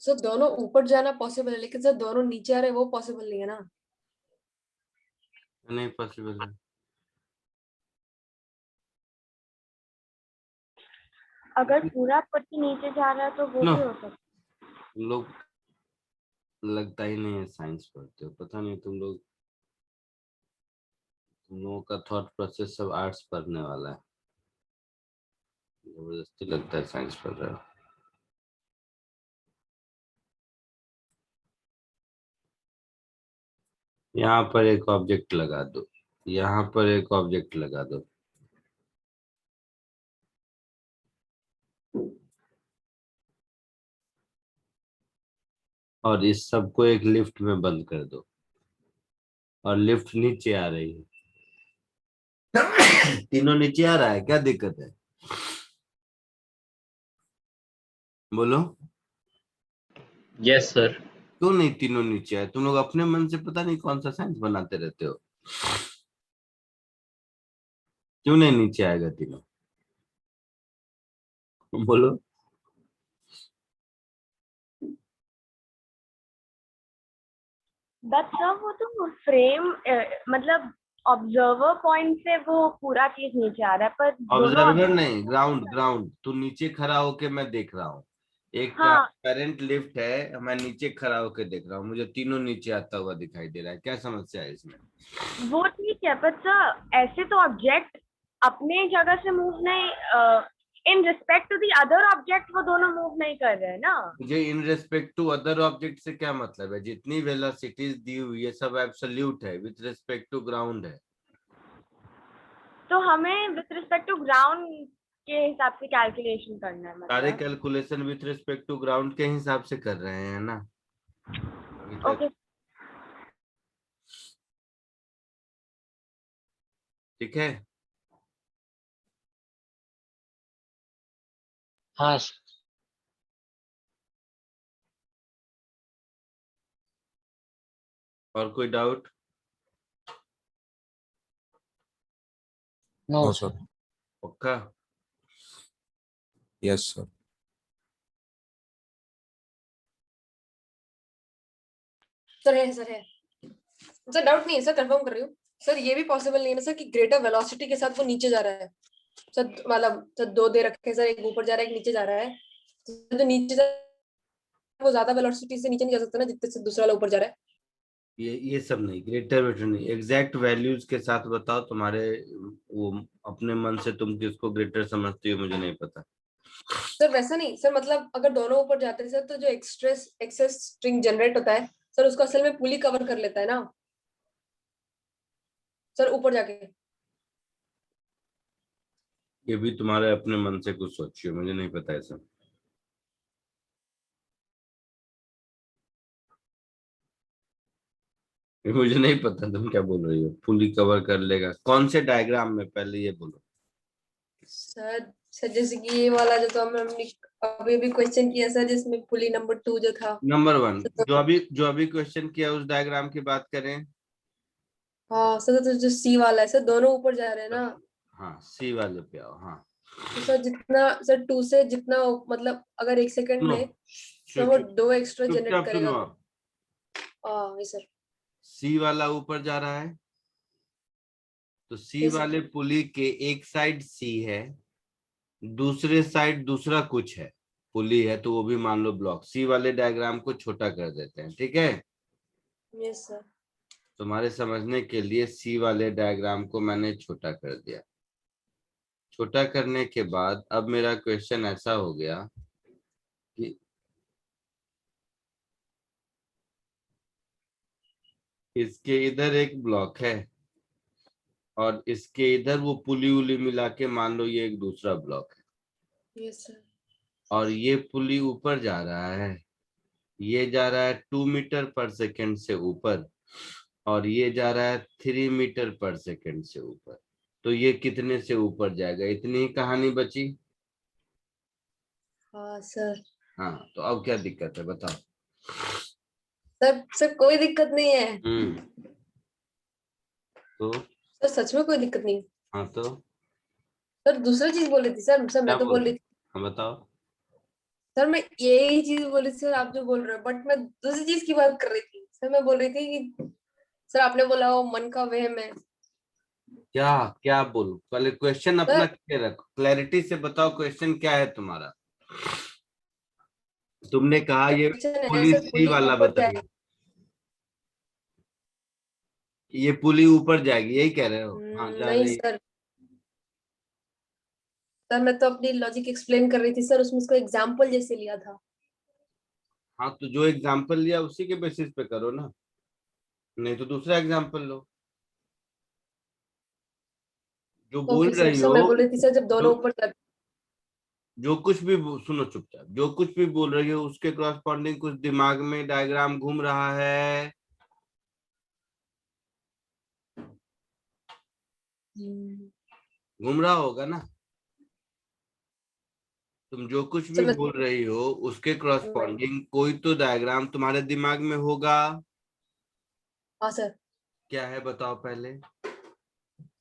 सर दोनों ऊपर जाना पॉसिबल है, लेकिन सर दोनों नीचे आ रहे हैं वो पॉसिबल नहीं है ना। नहीं पॉसिबल है। अगर पूरा पट्टी नीचे जा रहा है तो वो नो भी हो सकता है। तुम लोग लगता ही नहीं है साइंस पढ़ते हो, पता नहीं तुम लोगों का थॉट प्रोसेस सब आर्ट्स पढ़ने वाला है, जबरदस्ती लगता है साइंस पढ़ रहे हो। यहाँ पर एक ऑब्जेक्ट लगा दो, यहाँ पर एक ऑब्जेक्ट लगा दो, और इस सबको एक लिफ्ट में बंद कर दो, और लिफ्ट नीचे आ रही है। तीनों नीचे आ रहा है, क्या दिक्कत है बोलो? Yes sir. क्यों नहीं तीनों नीचे आए? तुम लोग अपने मन से पता नहीं कौन सा साइंस बनाते रहते हो। क्यों नहीं नीचे आएगा तीनों? बोलो। बट सर वो तो फ्रेम मतलब ऑब्जर्वर पॉइंट से वो पूरा चीज नीचे आ रहा है, पर दोनों ऑब्जर्वर नहीं, ग्राउंड ग्राउंड। तू नीचे खड़ा होके मैं देख रहा हूँ, एक हाँ ट्रांसपेरेंट लिफ्ट है, मैं नीचे खड़ा होके देख रहा हूँ, मुझे तीनों नीचे आता हुआ दिखाई दे रहा है। क्या समस्या है इसमें? वो ठीक है, पर सर ऐसे तो ऑब्जेक्ट अपने जगह से मूव नहीं, in respect to the other object वो दोनों मूव नहीं कर रहे हैं ना। मुझे in respect to other object से क्या मतलब है? जितनी वेलोसिटीज दी हुई है सब एब्सोल्यूट है, विथ रिस्पेक्ट टू ग्राउंड है। तो हमें विथ रिस्पेक्ट टू ग्राउंड के हिसाब से कैलकुलेशन करना है सारे मतलब। Calculation with respect to ground के हिसाब से कर रहे हैं ना अभी तक। ओके ठीक है। हाँ और कोई doubt? No no sir. Sir. पक्का? Yes sir. सर है सर है सर, डाउट नहीं है सर, कंफर्म कर रही हूँ सर। ये भी पॉसिबल नहीं है ना सर कि ग्रेटर वेलोसिटी के साथ वो नीचे जा रहा है सर, मतलब सर दो दे रखे हैं सर, एक ऊपर जा रहा है एक नीचे जा रहा है, तो जो नीचे जा वो ज्यादा वेलोसिटी से नीचे नहीं जा सकता ना जितने से दूसरा वाला ऊपर जा रहा है। ये सब नहीं, ग्रेटर वेटर नहीं, एग्जैक्ट वैल्यूज के साथ बताओ तुम्हारे, वो अपने मन से तुम किसको ग्रेटर समझती हो मुझे नहीं पता। सर वैसा नहीं सर, मतलब अगर दोनों ऊपर जाते हैं सर तो जो एक्सेस स्ट्रिंग जनरेट होता है सर उसको असल में पुली कवर कर लेता है ना सर ऊपर जाके। ये भी तुम्हारे अपने मन से कुछ सोचियो, मुझे नहीं पता ऐसा। ये मुझे नहीं पता तुम क्या बोल रही हो, फुली कवर कर लेगा कौन से डायग्राम में, पहले ये बोलो। सर जैसे कि ये वाला जो तो हमने अभी अभी क्वेश्चन किया सर, जिसमें पुली नंबर 2 जो था। नंबर 1 तो, जो अभी क्वेश्चन किया उस डायग्राम की बात करें। हाँ सर, तो जो सी वाला है सर दोनों ऊपर जा रहे हैं ना, हाँ सी वाले पे आओ। हाँ तो सर जितना सर 2 से जितना मतलब अगर 1 सेकंड सुनो, में तो वो 2 एक्स्ट्रा जनरेट चुपचाप करेगा सुनो तो। आप। हाँ ये सर। सी वाला ऊपर जा रहा है, तो सी ये सर। वाले पुली के एक साइड सी है, दूसरे साइड दूसरा कुछ है, पुली है तो वो भी मान लो ब्लॉक। सी वाले डायग्राम को छोटा कर देते हैं, ठीक है? ये सर। तुम्हारे समझने के लिए सी वाले डायग्राम को मैंने छोटा कर दिया। छोटा करने के बाद अब मेरा क्वेश्चन ऐसा हो गया कि इसके इधर एक ब्लॉक है और इसके इधर वो पुली उली मिला के मान लो ये एक दूसरा ब्लॉक है, ये सर। और ये पुली ऊपर जा रहा है, ये जा रहा है 2 मीटर पर सेकंड से ऊपर, और ये जा रहा है 3 मीटर पर सेकंड से ऊपर। तो ये कितने से ऊपर जाएगा? इतनी ही कहानी बची। हाँ सर। हाँ तो अब क्या दिक्कत है बताओ? सर कोई दिक्कत नहीं है तो सर, सच में कोई दिक्कत नहीं। हाँ तो सर दूसरा चीज बोल रही थी सर क्या मैं तो बोल बोल रही रहे? थी हाँ बताओ। सर, मैं यही चीज बोल रही थी सर, आप जो बोल रहे हो, बट मैं दूसरी चीज की बात कर रही थी सर। मैं बोल रही थी कि सर आपने बोला वो मन का वहम है, क्या क्या बोलूं? पहले क्वेश्चन अपना क्लियर रखो, क्लैरिटी से बताओ क्वेश्चन क्या है तुम्हारा। तुमने कहा ये क्वेश्चन है पुली सर, सी पुली वाला ऊपर बताइए, जाएगी। ये पुली ऊपर जाएगी, यही कह रहे हो? हाँ जा नहीं रही। सर, सर मैं तो अपनी लॉजिक एक्सप्लेन कर रही थी सर, उसमें उसको एग्जाम्पल जैसे लिया था। हाँ तो जो एग्जाम्पल लिया उसी के बेसिस पे करो ना, नहीं तो दूसरा एग्जाम्पल लो। जो बोल ओके सर, रही सर हो, मैं बोल रही थी सर जब जो दोनों ऊपर जाते। जो कुछ भी सुनो चुपचाप, जो कुछ भी बोल रही हो उसके क्रॉसपॉन्डिंग कुछ दिमाग में डायग्राम घूम रहा है। घूम रहा होगा ना? तुम जो कुछ भी सर मैं, बोल रही हो उसके क्रॉसपॉन्डिंग कोई तो डायग्राम तुम्हारे दिमाग में होगा। हाँ सर। क्या है बताओ पहले।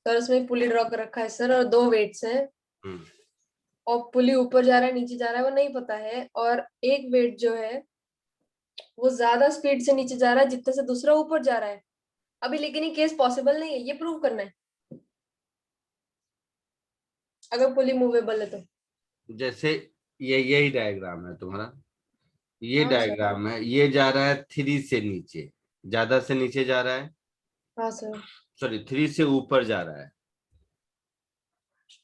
सर उसमें पुली ड्रॉ कर रखा है सर, और 2 वेट्स हैं, हम्म, और पुली ऊपर जा रहा है नीचे जा रहा है वो नहीं पता है, और एक वेट जो है वो ज्यादा स्पीड से नीचे जा रहा है जितने से दूसरा ऊपर जा रहा है। अभी लेकिन ये केस पॉसिबल नहीं है, ये प्रूव करना है अगर पुली मूवेबल है तो। जैसे ये यही डायग्राम है तुम्हारा, ये हाँ सर। डायग्राम है, ये जा रहा है 3 से नीचे, ज्यादा से नीचे जा रहा है, हाँ सर। सॉरी 3 से ऊपर जा रहा है।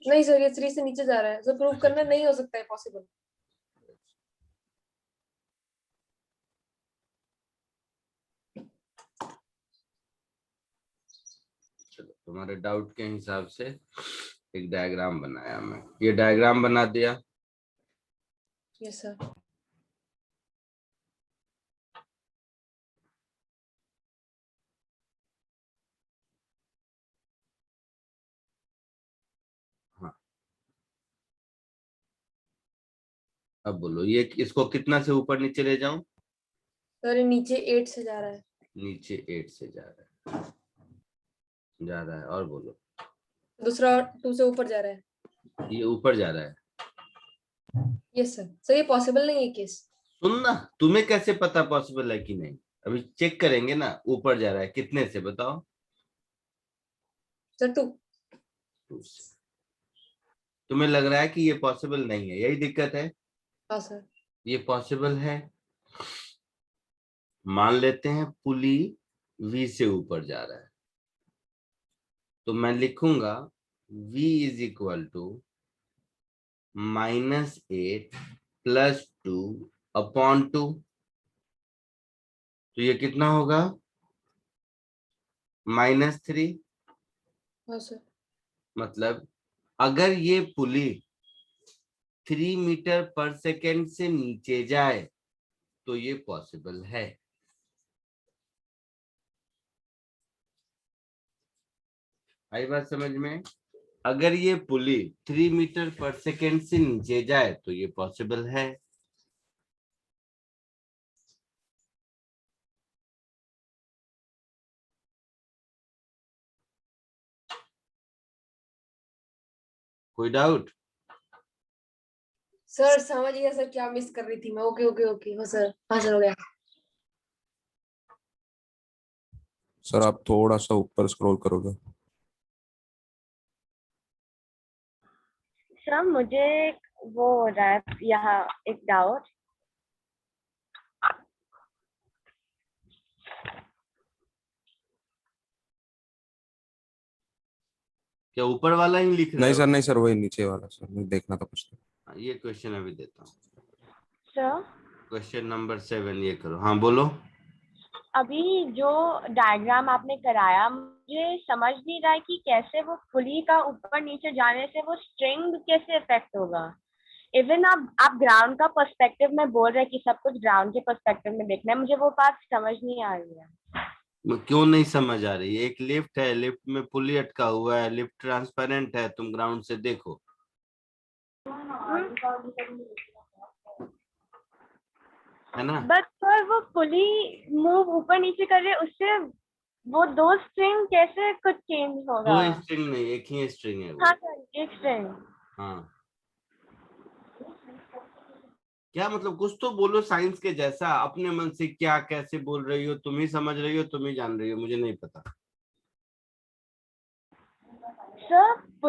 नहीं सर, ये 3 से नीचे जा रहा है सर, प्रूव अच्छा करना नहीं हो सकता है पॉसिबल। चलो तुम्हारे डाउट के हिसाब से एक डायग्राम बनाया मैं, ये डायग्राम बना दिया। Yes sir. हाँ अब बोलो, ये इसको कितना से ऊपर नीचे ले जाऊं? सर ये नीचे 8 से जा रहा है। नीचे 8 से जा रहा है, जा रहा है, और बोलो। दूसरा 2 से ऊपर जा रहा है। ये ऊपर जा रहा है। Yes sir. सर ये पॉसिबल नहीं है केस। सुनना, तुम्हें कैसे पता पॉसिबल है कि नहीं? अभी चेक करेंगे ना, ऊपर जा रहा है कितने से बताओ? सर 2। 2 से। तुम्हें लग रहा है कि ये पॉसिबल नहीं है, यही दिक्कत है। हाँ सर। ये पॉसिबल है। मान लेते हैं पुली V से ऊपर जा रहा है, तो मैं लिखूंगा V इज इक्वल टू -8 + 2/2। तो ये कितना होगा? -3। हाँ सर। मतलब अगर ये पुली 3 मीटर पर सेकेंड से नीचे जाए तो ये पॉसिबल है। आई बात समझ में? अगर ये पुली 3 मीटर पर सेकेंड से नीचे जाए तो ये पॉसिबल है। कोई डाउट? सर समझ गया सर, क्या मिस कर रही थी मैं। ओके ओके ओके, हो सर। हाँ सर, हो गया। सर आप थोड़ा सा ऊपर स्क्रॉल करोगे? सर मुझे वो हो रहा है यहाँ एक डाउट। क्या ऊपर वाला ही लिख रहे नहीं हो? सर, नहीं सर, वही नीचे वाला सर, मुझे देखना था कुछ तो। ये क्वेश्चन अभी देता हूँ। सर क्वेश्चन नंबर 7 ये करो। हाँ बोलो। अभी जो डायग्राम आपने कराया, मुझे समझ नहीं रहा है कि कैसे वो पुली का ऊपर नीचे जाने से वो स्ट्रिंग कैसे इफेक्ट होगा। इवन आप ग्राउंड का पर्सपेक्टिव में बोल रहे हैं कि सब कुछ ग्राउंड के पर्सपेक्टिव में देखना है, मुझे वो बात समझ नहीं आ रही है। क्यों नहीं समझ आ रही? एक लिफ्ट है, लिफ्ट में पुली अटका हुआ है, लिफ्ट ट्रांसपेरेंट है, तुम ग्राउंड से देखो। है ना? बट सर वो पुली मूव ऊपर नीचे कर रहे, उससे वो 2 स्ट्रिंग कैसे कुछ चेंज होगा? 2 स्ट्रिंग नहीं, एक ही स्ट्रिंग है वो। हाँ सर, एक स्ट्रिंग। हाँ क्या मतलब? कुछ तो बोलो साइंस के जैसा, अपने मन से क्या कैसे बोल रही हो, तुम ही समझ रही हो, तुम ही जान रही हो, मुझे नहीं पता।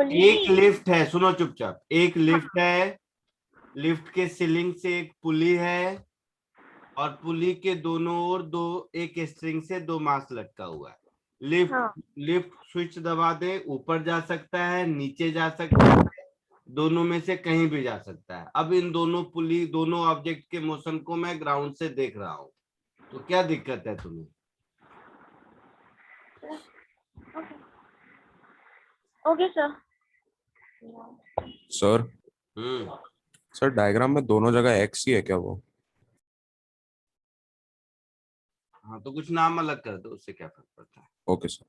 एक लिफ्ट है, सुनो चुपचाप, एक लिफ्ट है, लिफ्ट के सीलिंग से एक पुली है और पुली के दोनों ओर एक स्ट्रिंग से 2 मास लटका हुआ है। लिफ्ट स्विच दबा दे, ऊपर जा सकता है, नीचे जा सकता है, दोनों में से कहीं भी जा सकता है। अब इन दोनों ऑब्जेक्ट के मोशन को मैं ग्राउंड से देख रहा हूँ, तो क्या दिक्कत है तुम्हें? Okay sir. Sir sir diagram में दोनों जगह एक्स ही है क्या वो? हाँ, तो कुछ नाम अलग कर दो, उससे क्या फर्क पड़ता है। Okay sir.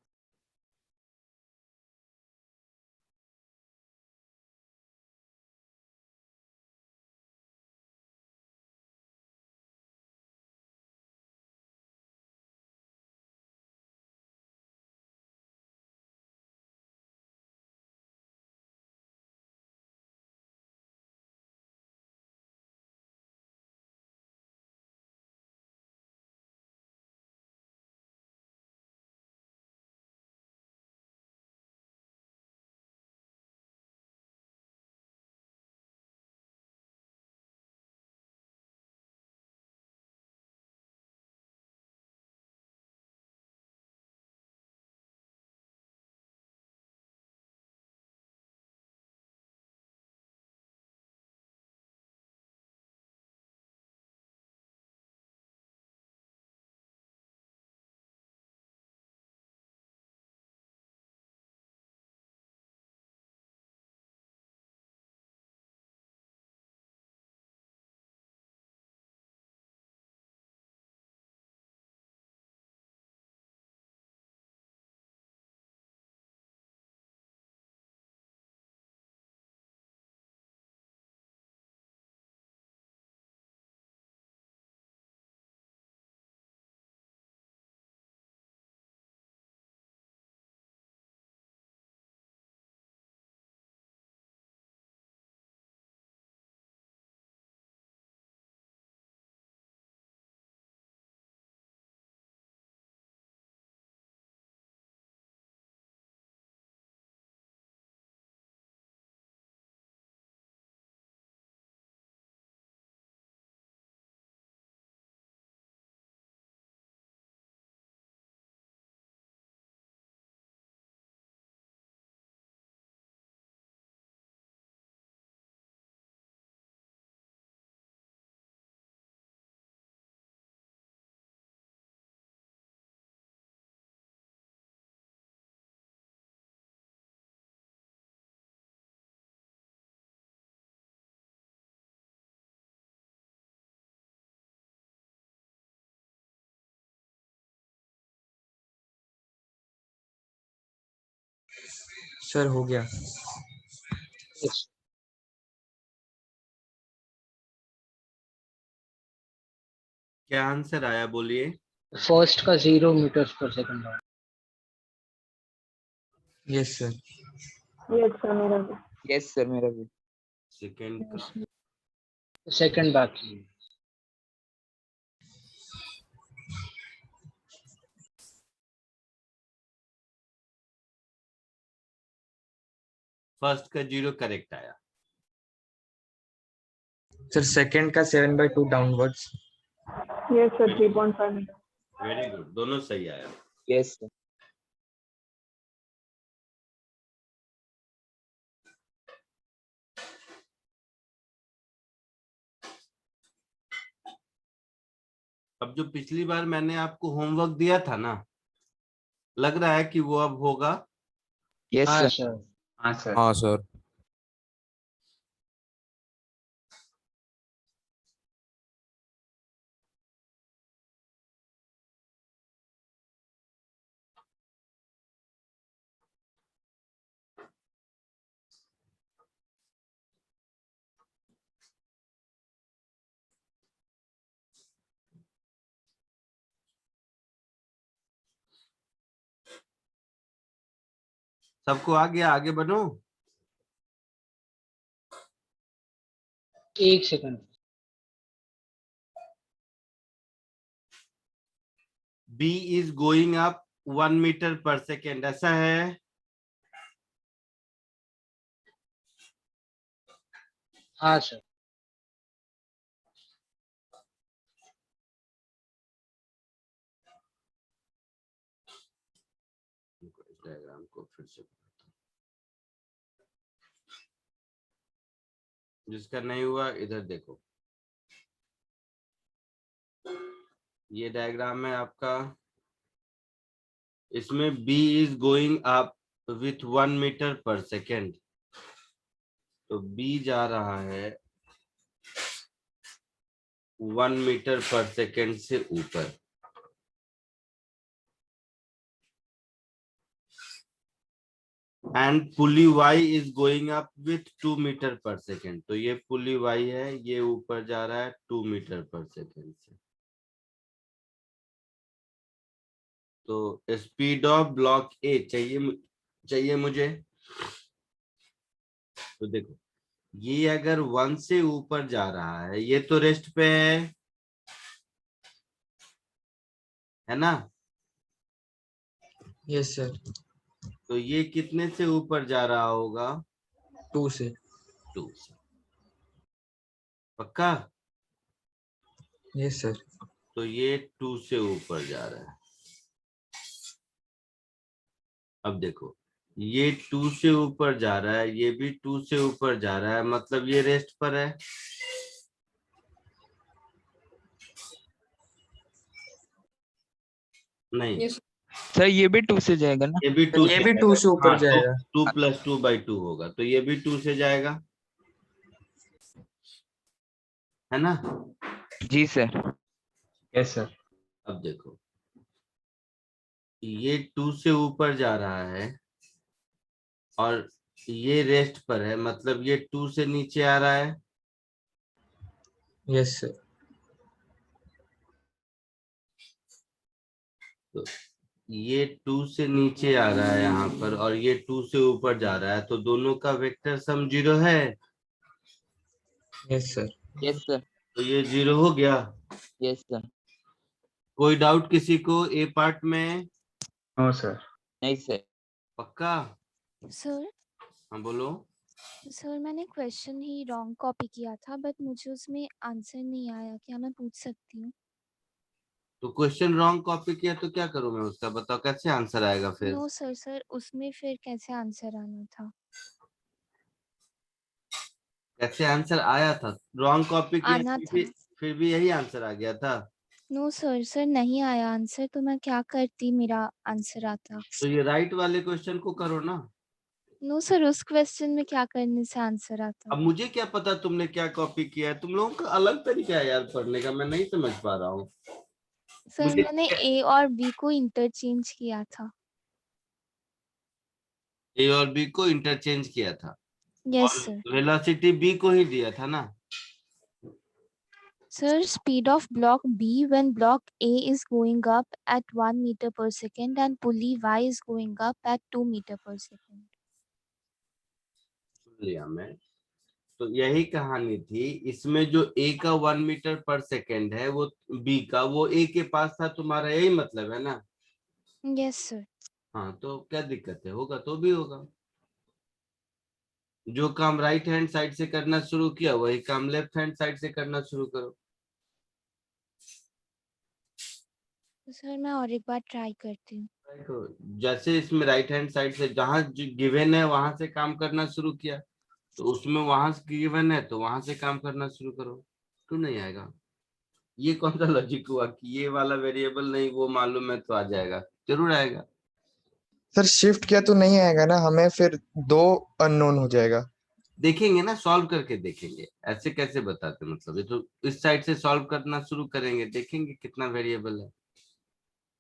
सर हो गया। क्या आंसर आया बोलिए? फर्स्ट का 0 मीटर्स पर second. Yes sir. Yes sir मेरा भी। यस सर मेरा भी। सेकंड का सेकंड बाकी है। फर्स्ट का 0 करेक्ट आया। सर सेकंड का 7/2 downwards. Yes sir 3.5 meter. Very good, दोनों सही आया। Yes sir. अब जो पिछली बार मैंने आपको होमवर्क दिया था ना, लग रहा है कि वो अब होगा? यस हाँ सर। सर। हाँ सर। हाँ सर। सबको आ गया? आगे बढ़ो। एक second. B is going up 1 meter पर सेकेंड, ऐसा है? हाँ सर। डायग्राम को फिर से जिसका नहीं हुआ इधर देखो, ये डायग्राम है आपका। इसमें B is going up with 1 meter पर सेकेंड, तो B जा रहा है 1 मीटर पर सेकेंड से ऊपर। And pulley Y is going up with 2 meter पर सेकेंड, तो ये पुली Y है, ये ऊपर जा रहा है 2 मीटर पर सेकेंड से। तो स्पीड ऑफ ब्लॉक ए चाहिए मुझे। तो देखो, ये अगर 1 से ऊपर जा रहा है, ये तो रेस्ट पे है ना? Yes sir. तो ये कितने से ऊपर जा रहा होगा? 2 से। 2 से। पक्का? Yes sir. तो ये 2 से ऊपर जा रहा है। अब देखो, ये 2 से ऊपर जा रहा है, ये भी 2 से ऊपर जा रहा है, मतलब ये रेस्ट पर है। नहीं Yes. सर ये भी 2 से जाएगा ना? ये भी 2 ये से भी 2 से ऊपर जाएगा। 2 + 2/2 होगा, तो ये भी 2 से जाएगा, है ना? जी सर। Yes sir. अब देखो, ये 2 से ऊपर जा रहा है और ये रेस्ट पर है, मतलब ये 2 से नीचे आ रहा है। Yes sir. तो ये 2 से नीचे आ रहा है यहाँ पर, और ये 2 से ऊपर जा रहा है, तो दोनों का वेक्टर सम 0 है। Yes sir. Yes sir. तो ये 0 हो गया। Yes sir. कोई डाउट किसी को ए पार्ट में? No sir. नहीं सर। पक्का? सर हाँ बोलो। सर मैंने क्वेश्चन ही रॉन्ग कॉपी किया था, बट मुझे उसमें आंसर नहीं आया, क्या मैं पूछ सकती हूँ? तो क्वेश्चन रॉन्ग कॉपी किया तो क्या करूं मैं उसका? बताओ कैसे आंसर आएगा फिर? नो सर, सर उसमें फिर कैसे आंसर आना था? कैसे आंसर आया था? रॉन्ग कॉपी किया आना फिर भी यही आंसर आ गया था। नो सर, सर नहीं आया आंसर, तो मैं क्या करती, मेरा आंसर आता? तो ये राइट वाले क्वेश्चन को करो ना। नो सर, उस क्वेश्चन में क्या करने से आंसर आता? अब मुझे क्या पता तुमने क्या कॉपी किया है? तुम लोगों का अलग तरीका है यार पढ़ने का, मैं नहीं समझ पा रहा हूँ। सर मैंने ए और बी को इंटरचेंज किया था। ए और बी को इंटरचेंज किया था। यस और सर। वेलोसिटी बी को ही दिया था ना? Sir, speed of block B when block A is going up at 1 meter per second and pulley Y is going up at 2 meter per second. सुन लिया मैं। तो यही कहानी थी। इसमें जो ए का 1 मीटर पर सेकेंड है, वो बी का वो ए के पास था, तुम्हारा यही मतलब है ना? Yes sir. हाँ, तो क्या दिक्कत है? होगा तो भी होगा। जो काम राइट हैंड साइड से करना शुरू किया, वही काम लेफ्ट हैंड साइड से करना शुरू करो। सर मैं और एक बार ट्राई करती हूँ। देखो, जैसे इसमें राइट हैंड साइड से जहां गिवन है वहां से काम करना शुरू किया, तो उसमें वहां से गिवन है तो वहां से काम करना शुरू करो। क्यों नहीं आएगा? ये कौन सा लॉजिक हुआ कि ये वाला वेरिएबल नहीं वो मालूम है तो आ जाएगा? जरूर आएगा। सर शिफ्ट किया तो नहीं आएगा ना, हमें फिर 2 अननोन हो जाएगा। देखेंगे ना, सॉल्व करके देखेंगे। ऐसे कैसे बताते? मतलब ये तो इस साइड से सॉल्व करना शुरू करेंगे, देखेंगे कितना वेरिएबल है।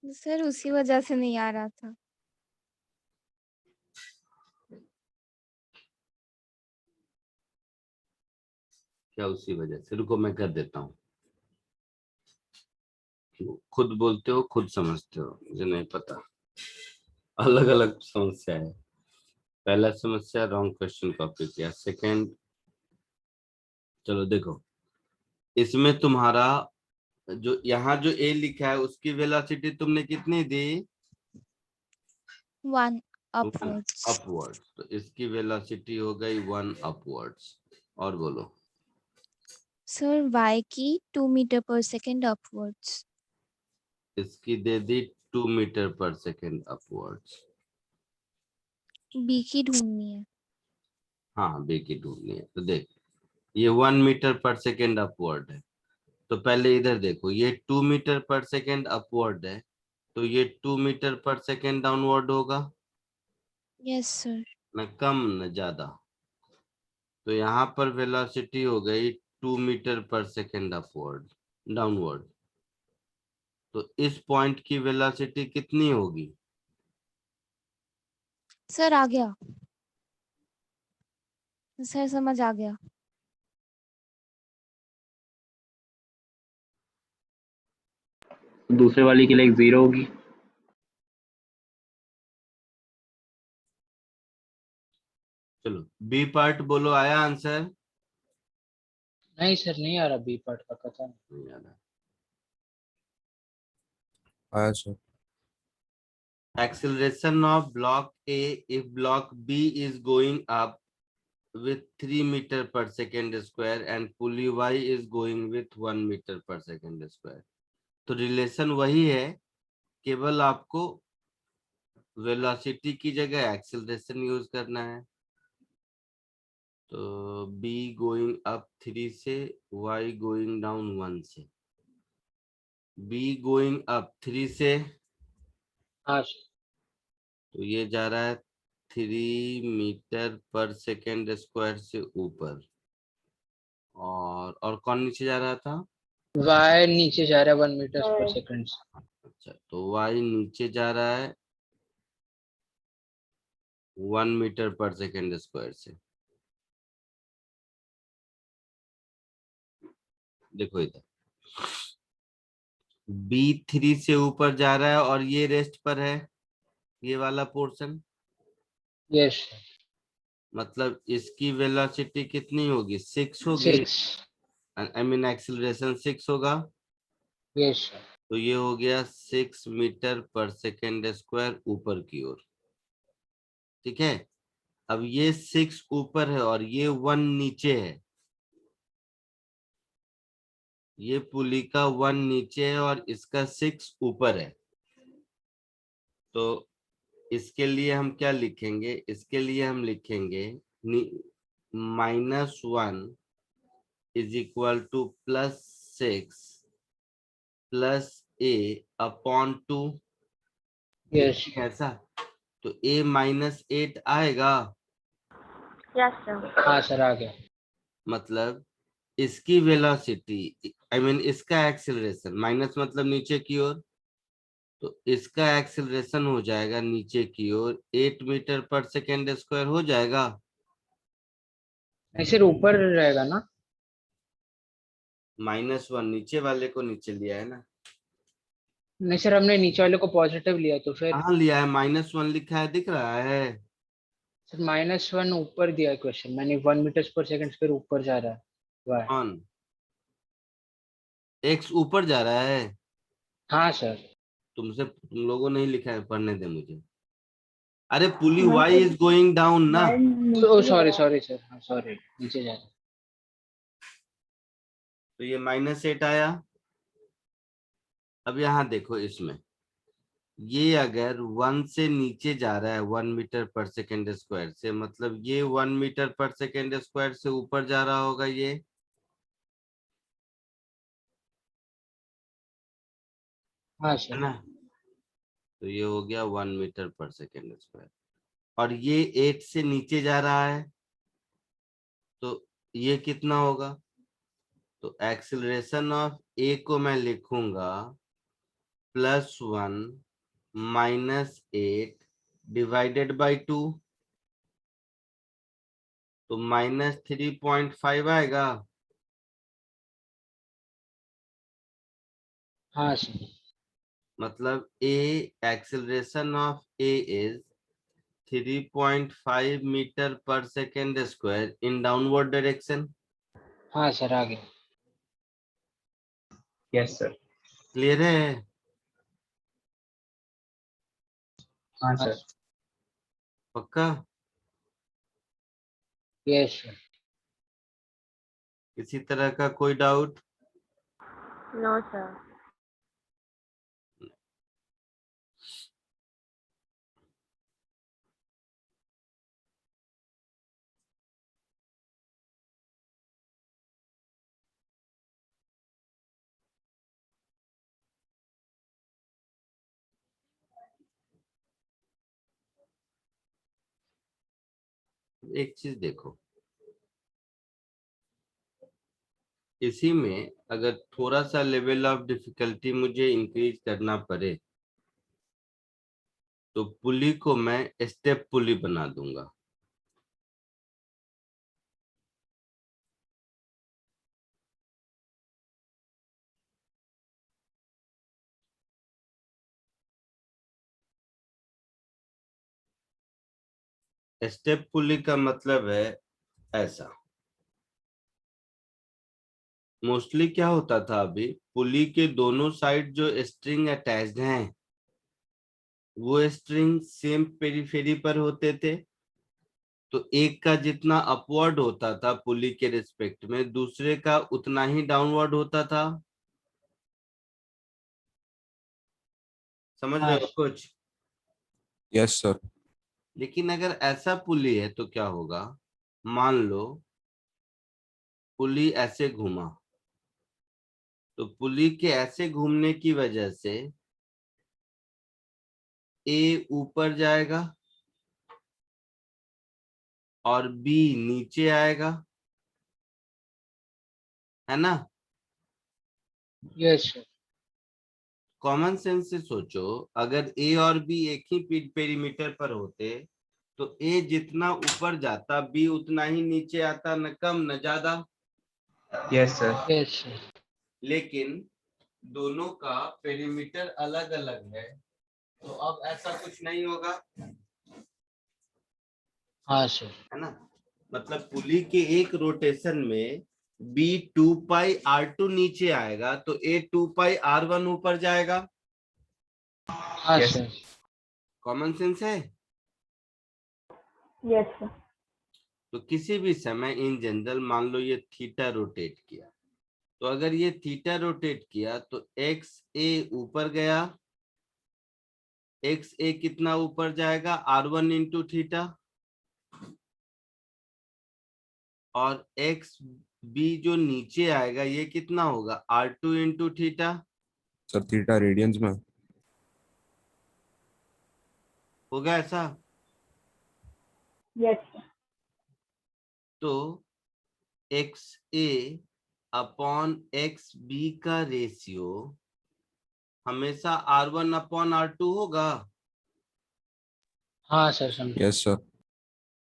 सर उसी वजह से नहीं आ रहा था। क्या उसी वजह से? रुको मैं कर देता हूँ। खुद बोलते हो खुद समझते हो, मुझे नहीं पता। अलग अलग समस्या है। पहला समस्या रॉन्ग क्वेश्चन कॉपी किया। सेकंड, चलो देखो, इसमें तुम्हारा जो यहाँ जो ए लिखा है उसकी वेलोसिटी तुमने कितनी दी? 1 upwards. अपवर्ड्स। तो इसकी वेलोसिटी हो गई 1 अपवर्ड्स। और बोलो। Sir, y की 2 meter per second upwards. इसकी दे दी 2 मीटर पर सेकेंड अपवर्ड्स। b की ढूंढनी है। हाँ, बी की ढूंढनी है। तो देख, ये 1 मीटर पर सेकेंड अपवर्ड है, तो पहले इधर देखो, ये 2 मीटर पर सेकेंड अपवर्ड है, तो ये 2 मीटर पर सेकेंड डाउनवर्ड होगा, Yes sir. न कम न ज्यादा। तो यहाँ पर वेलोसिटी हो गई 2 मीटर पर सेकेंड अपवर्ड डाउनवर्ड। तो इस पॉइंट की वेलोसिटी कितनी होगी? सर आ गया, सर समझ आ गया। दूसरे वाली की लाइक 0 होगी। चलो बी पार्ट बोलो, आया आंसर? नहीं सर, नहीं आ रहा बी पार्ट का, पता नहीं। नहीं आ रहा। आया sir. Acceleration of block A if block B is going up with 3 meter per second square and pulley Y is going with 1 meter per second square। तो रिलेशन वही है, केवल आपको वेलोसिटी की जगह एक्सेलरेशन यूज करना है। तो B गोइंग अप 3 से, Y गोइंग डाउन 1 से। B गोइंग अप 3 से, हाँ तो ये जा रहा है 3 मीटर पर सेकेंड स्क्वायर से ऊपर। और कौन नीचे जा रहा था? y नीचे जा रहा है 1 मीटर पर सेकंड। अच्छा, तो y नीचे जा रहा है 1 मीटर पर सेकेंड स्क्वायर से। देखो इधर B3 से ऊपर जा रहा है और ये रेस्ट पर है, ये वाला पोर्शन। यस मतलब इसकी वेलोसिटी कितनी होगी? 6 होगी। 6। आई मीन एक्सीलरेशन 6 होगा। यस तो ये हो गया 6 मीटर पर सेकेंड स्क्वायर ऊपर की ओर। ठीक है, अब ये 6 ऊपर है और ये 1 नीचे है। ये पुली का 1 नीचे है और इसका 6 ऊपर है। तो इसके लिए हम क्या लिखेंगे? इसके लिए हम लिखेंगे -1 is equal to +6 plus a upon 2। Yes ऐसा तो a -8 आएगा। Yes sir. हाँ सर आ गया। मतलब इसकी वेलोसिटी, आई मीन इसका एक्सेलरेशन, माइनस मतलब नीचे की ओर, तो इसका एक्सेलरेशन हो जाएगा नीचे की ओर 8 मीटर पर सेकेंड स्क्वायर हो जाएगा। नहीं सर, ऊपर रहेगा ना। -1 नीचे वाले को नीचे लिया है ना। नहीं सर, हमने नीचे वाले को पॉजिटिव लिया तो फिर। कहाँ लिया है? -1 लिखा है, दिख रहा है। सर -1 ऊपर दिया है क्वेश्चन मैंने, 1 मीटर पर सेकंड फिर ऊपर जा रहा है y। कौन? x ऊपर जा रहा है? हाँ सर। तुम लोगों ने ही लिखा है, पढ़ने दे मुझे। अरे पुली नहीं y sir, is going down ना। y नीचे ओ जा सॉरी रहा है। सॉरी सर, हाँ सॉरी, नीचे जा रहा है। तो ये -8 आया। अब यहाँ देखो, इसमें ये अगर 1 से नीचे जा रहा है 1 मीटर पर सेकेंड स्क्वायर से, मतलब ये 1 मीटर पर सेकेंड स्क्वायर से ऊपर जा रहा होगा ये। हाँ है सर। ना? तो ये हो गया 1 मीटर पर सेकेंड स्क्वायर। और ये 8 से नीचे जा रहा है, तो ये कितना होगा? तो एक्सेलरेशन ऑफ ए को मैं लिखूंगा +1 -8 डिवाइडेड बाई 2, तो -3.5 आएगा। हाँ सर। मतलब acceleration of A is 3.5 metre पर second square in downward direction. हाँ सर आ गया। Yes sir. क्लियर है? हाँ हाँ सर। पक्का? Yes sir. किसी तरह का कोई डाउट? No sir. एक चीज देखो, इसी में अगर थोड़ा सा लेवल ऑफ डिफिकल्टी मुझे इंक्रीज करना पड़े तो पुली को मैं स्टेप पुली बना दूंगा। स्टेप पुली का मतलब है ऐसा, मोस्टली क्या होता था, अभी पुली के दोनों साइड जो स्ट्रिंग अटैच्ड हैं वो स्ट्रिंग सेम पेरीफेरी पर होते थे, तो एक का जितना अपवर्ड होता था पुली के रिस्पेक्ट में दूसरे का उतना ही डाउनवर्ड होता था। समझ रहे हो कुछ? Yes sir. लेकिन अगर ऐसा पुली है तो क्या होगा, मान लो पुली ऐसे घूमा, तो पुली के ऐसे घूमने की वजह से ए ऊपर जाएगा और बी नीचे आएगा, है ना? Yes sir. कॉमन सेंस से सोचो, अगर ए और बी एक ही पेरीमीटर पर होते तो ए जितना ऊपर जाता बी उतना ही नीचे आता, न कम न ज्यादा। Yes sir. Yes sir. लेकिन दोनों का पेरीमीटर अलग अलग है, तो अब ऐसा कुछ नहीं होगा, हाँ सर। है ना? मतलब पुली के एक रोटेशन में बी 2πr2 नीचे आएगा तो ए 2πr1 ऊपर जाएगा। हाँ यस सर। कॉमन सेंस है। Yes sir. तो किसी भी समय इन जनरल मान लो ये थीटा रोटेट किया, तो अगर ये थीटा रोटेट किया तो एक्स ए ऊपर गया, एक्स ए कितना ऊपर जाएगा, r1 इंटू थीटा, और एक्स बी जो नीचे आएगा ये कितना होगा, r2 into theta. Sir theta radians में। होगा ऐसा? Yes sir. तो X A upon X B का रेशियो हमेशा r1 अपॉन r2 होगा। हाँ सर समझ। Yes sir.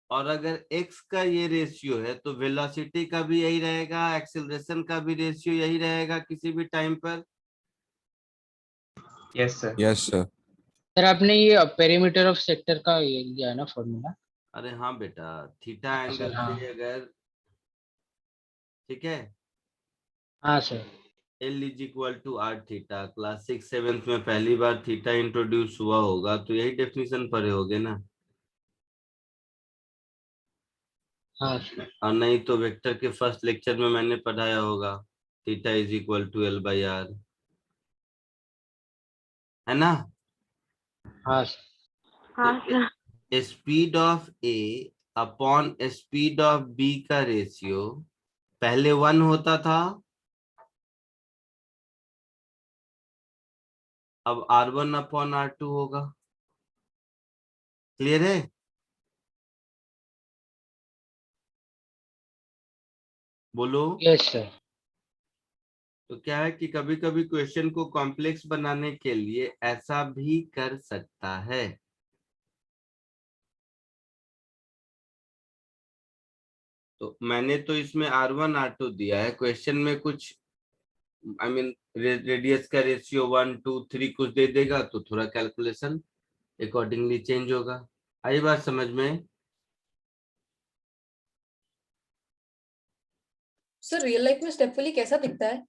और अगर x का ये रेशियो है तो वेलोसिटी का भी यही रहेगा, एक्सेलरेशन का भी रेशियो यही रहेगा किसी भी टाइम पर। Yes sir. Yes sir. Sir आपने ये पेरीमीटर ऑफ सेक्टर का ये दिया है ना फॉर्मूला? अरे हाँ बेटा, थीटा हाँ एंगल सर। हाँ से अगर, ठीक है, हाँ sir. L is equal to R theta, class 6-7 में पहली बार थीटा इंट्रोड्यूस हुआ होगा तो यही डेफिनेशन पढ़े होगे ना। हाँ सर। और नहीं तो वेक्टर के फर्स्ट लेक्चर में मैंने पढ़ाया होगा, theta is equal to L/R, है ना? हाँ सर। हाँ sir. Speed of A upon speed of B का रेशियो पहले 1 होता था, अब r1 अपॉन r2 होगा। क्लियर है? बोलो। Yes sir. तो क्या है कि कभी कभी क्वेश्चन को कॉम्प्लेक्स बनाने के लिए ऐसा भी कर सकता है। तो मैंने तो इसमें r1 r2 दिया है, क्वेश्चन में कुछ आई मीन रेडियस का रेशियो 1 2 3 कुछ दे देगा तो थोड़ा कैलकुलेशन अकॉर्डिंगली चेंज होगा। आई बात समझ में? सर रियल लाइफ में स्टेप पुली कैसा दिखता है?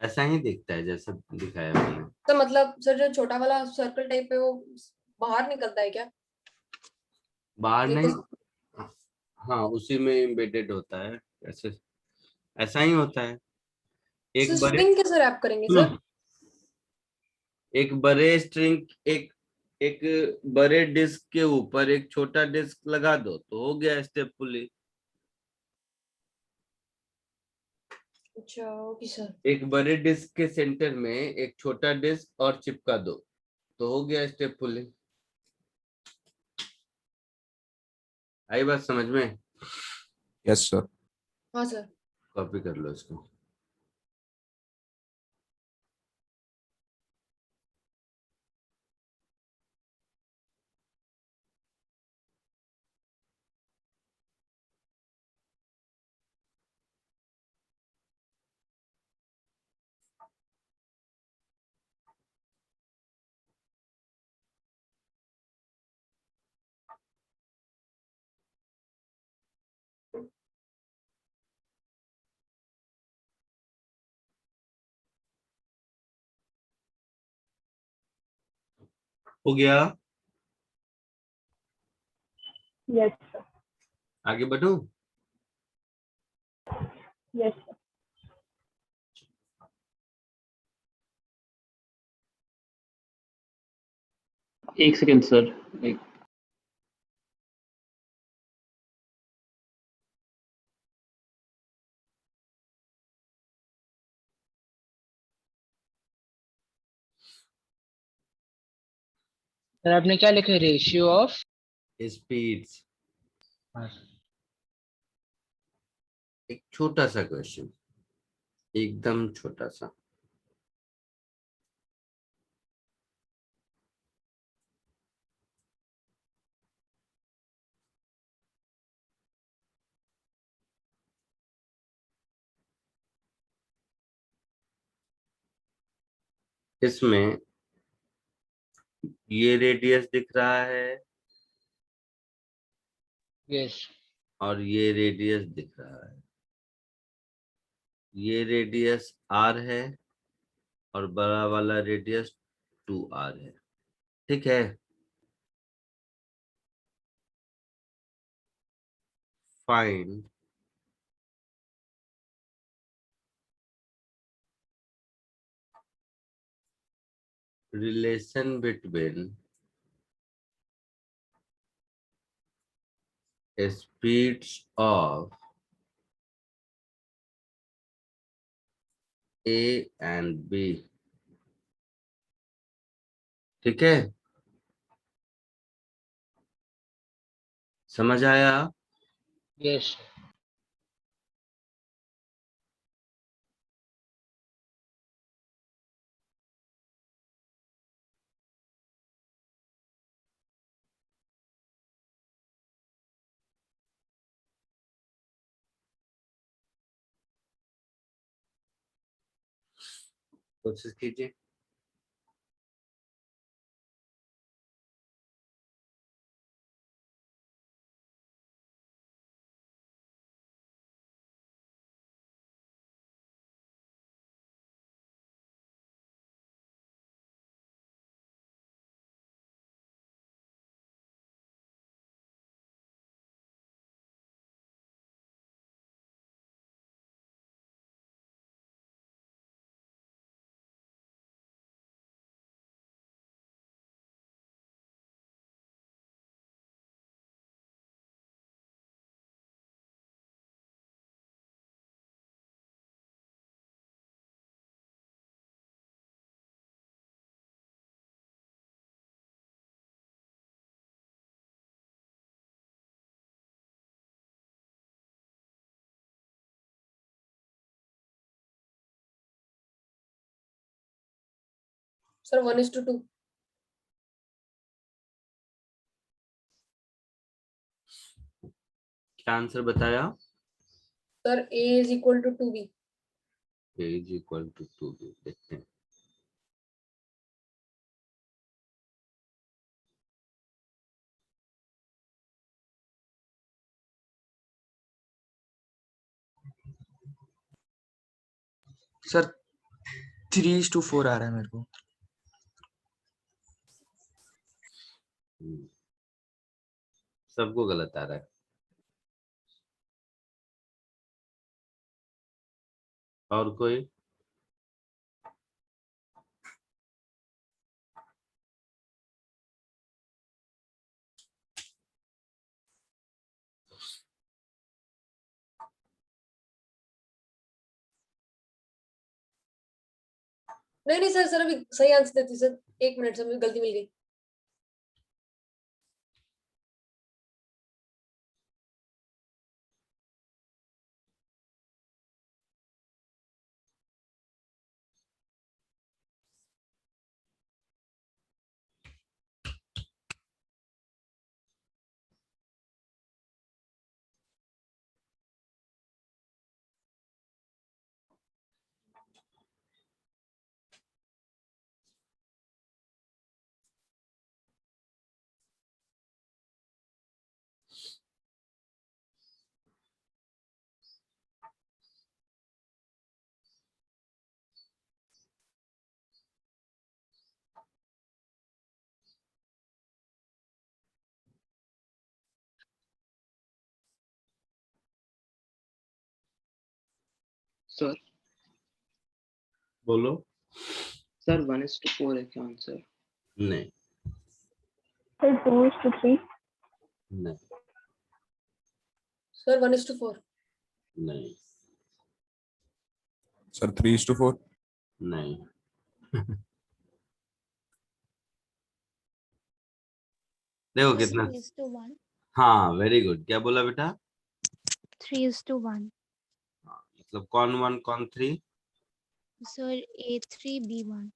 ऐसा ही दिखता है जैसा दिखाया मैंने। तो मतलब सर जो छोटा वाला सर्कल टाइप है वो बाहर निकलता है क्या? बाहर ये नहीं, तो हाँ उसी में एम्बेडेड होता है ऐसे। ऐसा ही होता है। एक सर बड़े स्ट्रिंग कैसे रैप करेंगे सर? एक बड़े स्ट्रिंग एक बड़े डिस्क के ऊपर एक छोटा डिस्क लगा दो तो हो गया स्टेप पुली। अच्छा ओके सर। एक बड़े डिस्क के सेंटर में एक छोटा डिस्क और चिपका दो तो हो गया स्टेप पुली। आई बात समझ में? Yes sir. हाँ सर। कॉपी कर लो इसको। हो गया? Yes sir. आगे बढ़ूं? Yes sir. एक सेकेंड सर, एक सर आपने क्या लिखा है? Ratio of speeds. एक छोटा सा क्वेश्चन, एकदम छोटा सा। इसमें ये रेडियस दिख रहा है यस और ये रेडियस दिख रहा है। ये रेडियस r है और बड़ा वाला रेडियस 2r है। ठीक है। Find relation between speeds of A and B। ठीक है, समझ आया? यस कोशिश कीजिए। सर 1:2। क्या आंसर बताया? Sir A is equal to 2B। A is equal to 2B। देखते हैं। सर 3:4 आ रहा है मेरे को। सबको गलत आ रहा है। और कोई? नहीं नहीं सर, अभी सही आंसर देती सर, 1 मिनट सर, मुझे गलती मिल गई। सर बोलो। सर 1:4 है क्या आंसर? नहीं सर 2:3। नहीं सर 1:4। नहीं सर 3:4। नहीं देखो कितना। 3:1. हाँ वेरी गुड। क्या बोला बेटा? 3:1. मतलब कौन 1 कौन 3? Sir, A3, B1.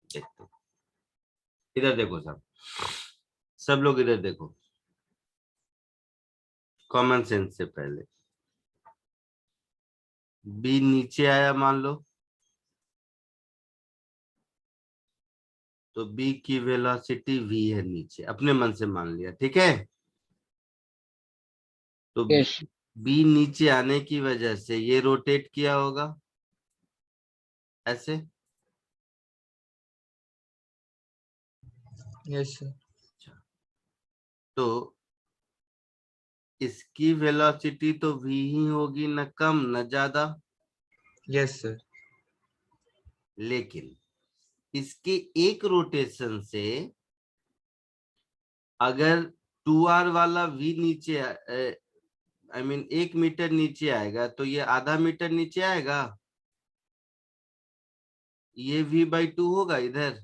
देखते हैं। इधर देखो सब लोग इधर देखो। कॉमन सेंस से पहले बी नीचे आया मान लो, तो बी की वेलोसिटी v है नीचे, अपने मन से मान लिया, ठीक है। तो यस बी नीचे आने की वजह से ये रोटेट किया होगा ऐसे। Yes sir. तो इसकी वेलोसिटी तो v ही होगी, न कम न ज्यादा। Yes sir. लेकिन इसके एक रोटेशन से अगर 2r वाला v नीचे आई मीन 1 मीटर नीचे आएगा तो ये आधा मीटर नीचे आएगा, ये v/2 होगा इधर।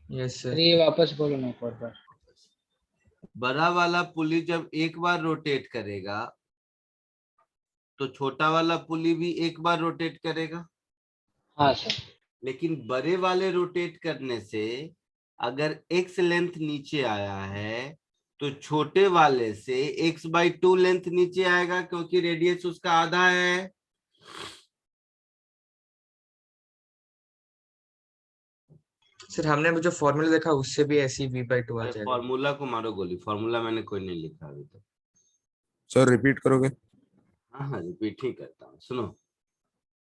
Yes sir. सर ये वापस बोलो ना एक बार। बड़ा वाला पुली जब एक बार रोटेट करेगा तो छोटा वाला पुली भी एक बार रोटेट करेगा। हाँ सर। लेकिन बड़े वाले रोटेट करने से अगर x लेंथ नीचे आया है तो छोटे वाले से x/2 लेंथ नीचे आएगा, क्योंकि रेडियस उसका आधा है। सर हमने जो फॉर्मूला देखा उससे भी ऐसी v/2 आ जाएगा। फॉर्मूला को मारो गोली, फॉर्मूला मैंने कोई नहीं लिखा अभी तक। सर रिपीट करोगे? हाँ हाँ रिपीट ही करता हूँ। सुनो,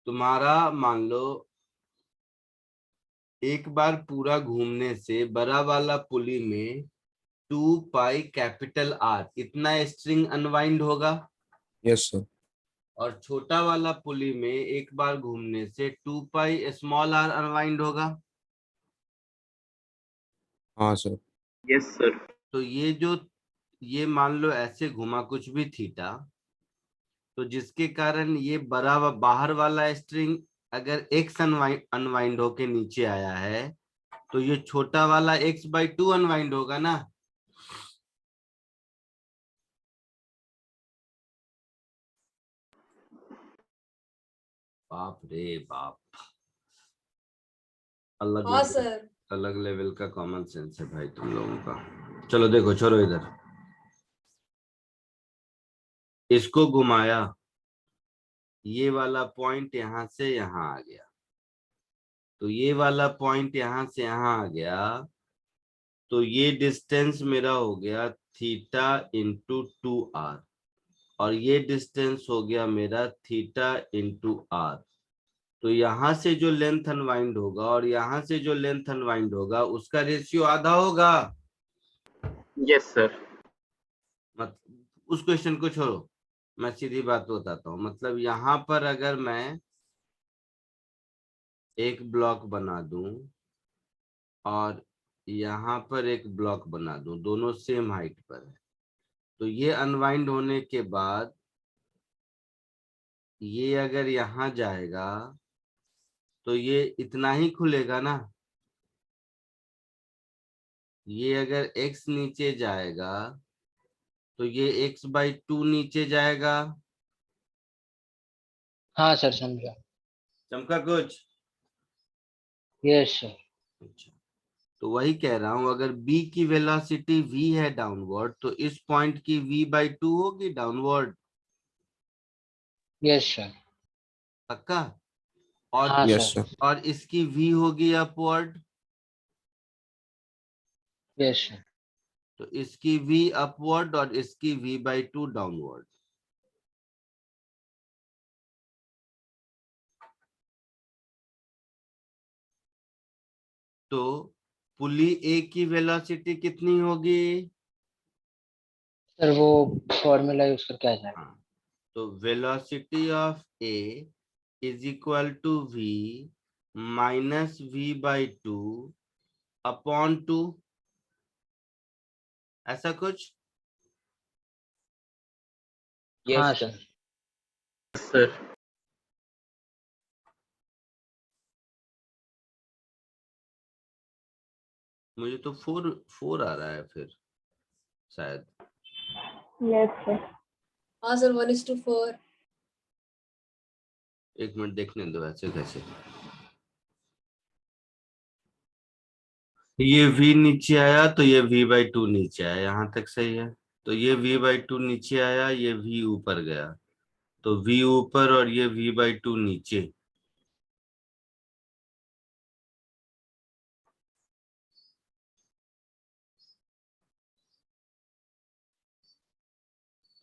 तुम्हारा मान लो एक बार पूरा घूमने से बड़ा वाला पुली में 2πR इतना स्ट्रिंग अनवाइंड होगा। Yes sir. और छोटा वाला पुली में एक बार घूमने से 2πr अनवाइंड होगा। हाँ सर। Yes sir. तो ये मान लो ऐसे घुमा कुछ भी थीटा, तो जिसके कारण ये बड़ा बाहर वाला स्ट्रिंग अगर x अनवाइंड होके नीचे आया है तो ये छोटा वाला x/2 अनवाइंड होगा ना। बाप रे बाप, हाँ सर। अलग लेवल का कॉमन सेंस है भाई तुम लोगों का। चलो देखो, छोड़ो इधर, इसको घुमाया, ये वाला पॉइंट यहां से यहां आ गया, तो ये वाला पॉइंट यहां से यहां आ गया, तो ये डिस्टेंस मेरा हो गया थीटा इंटू 2r, और ये डिस्टेंस हो गया मेरा थीटा इंटू r। तो यहां से जो लेंथ अनवाइंड होगा और यहां से जो लेंथ अनवाइंड होगा उसका रेशियो आधा होगा। Yes sir. उस क्वेश्चन को छोड़ो, मैं सीधी बात बताता हूँ, मतलब यहाँ पर अगर मैं एक ब्लॉक बना दूं और यहाँ पर एक ब्लॉक बना दूं, दोनों सेम हाइट पर है, तो ये अनवाइंड होने के बाद ये अगर यहाँ जाएगा तो ये इतना ही खुलेगा ना। ये अगर x नीचे जाएगा तो ये x/2 नीचे जाएगा। हाँ सर, समझा। चमका कुछ? Yes sir. अच्छा, तो वही कह रहा हूं, अगर b की वेलोसिटी v है डाउनवर्ड, तो इस पॉइंट की v/2 होगी डाउनवर्ड। Yes sir. पक्का? और हाँ यस सर। सर। और इसकी v होगी अपवर्ड। Yes sir. तो इसकी v अपवर्ड और इसकी v/2 डाउनवर्ड। तो पुली ए की वेलोसिटी कितनी होगी? सर वो फॉर्मूला यूज करके आ जाएगा। हाँ, तो velocity of A is equal to v minus v/2 upon 2, ऐसा कुछ। हाँ यस सर। सर मुझे तो 4 आ रहा है फिर शायद। Yes sir. हाँ सर, 1:4। एक मिनट देखने दो, ऐसे कैसे। ये v नीचे आया तो ये v/2 नीचे आया, यहाँ तक सही है। तो ये v/2 नीचे आया, ये v ऊपर गया, तो v ऊपर और ये v/2 नीचे।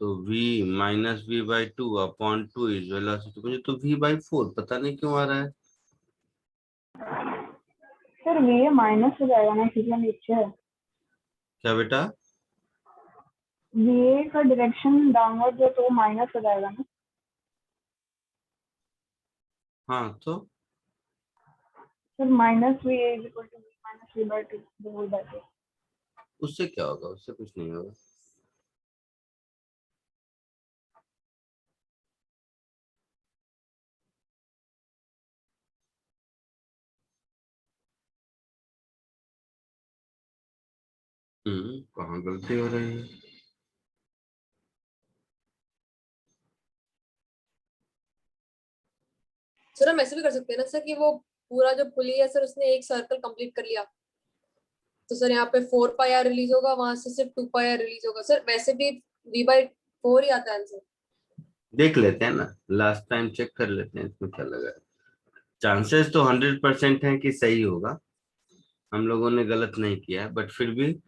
तो v minus v/2 upon 2 is velocity. मुझे तो v/4 पता नहीं क्यों आ रहा है। सर ये माइनस हो जाएगा ना, क्योंकि नीचे है। क्या बेटा? ये का डायरेक्शन डाउनवर्ड है, तो वो माइनस हो जाएगा ना। हाँ, तो sir minus v is equal to v minus v/2 the whole by 2। उससे क्या होगा? उससे कुछ नहीं होगा। कहाँ गलती हो रही है? सर हम ऐसे भी कर सकते हैं ना सर, कि वो पूरा जो पुली है सर, उसने एक सर्कल कंप्लीट कर लिया, तो सर यहाँ पे 4πr रिलीज होगा, वहां से सिर्फ 2πr रिलीज होगा। सर वैसे भी v/4 ही आता है आंसर। देख लेते हैं ना, लास्ट टाइम चेक कर लेते हैं, इसमें क्या लगा। चांसेस तो 100% है कि सही होगा, हम लोगों ने गलत नहीं किया, बट फिर भी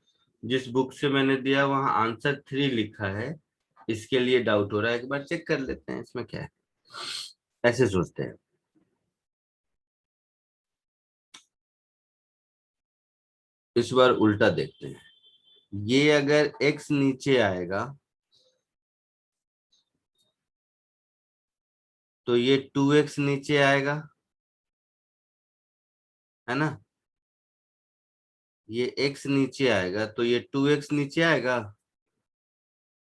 जिस बुक से मैंने दिया वहां आंसर 3 लिखा है, इसके लिए डाउट हो रहा है। एक बार चेक कर लेते हैं, इसमें क्या है, ऐसे सोचते हैं। इस बार उल्टा देखते हैं। ये अगर x नीचे आएगा तो ये 2x नीचे आएगा, है ना। ये x नीचे आएगा तो ये 2x नीचे आएगा,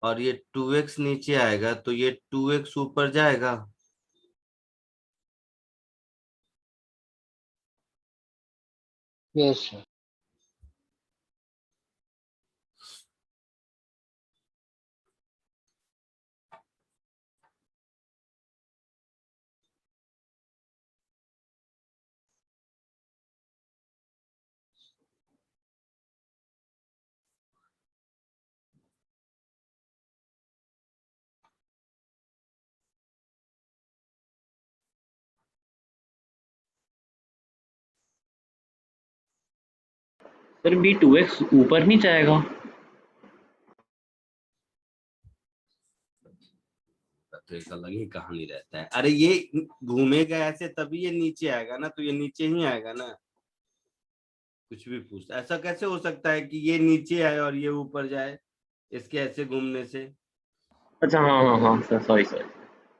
और ये 2x नीचे आएगा तो ये 2x ऊपर जाएगा। Yes sir. सर b2x ऊपर नहीं जाएगा? तो एक अलग ही कहानी रहता है। अरे ये घूमेगा ऐसे तभी ये नीचे आएगा ना, तो ये नीचे ही आएगा ना। कुछ भी पूछ, ऐसा कैसे हो सकता है कि ये नीचे आए और ये ऊपर जाए इसके ऐसे घूमने से? अच्छा हाँ हाँ हाँ sir, sorry sorry.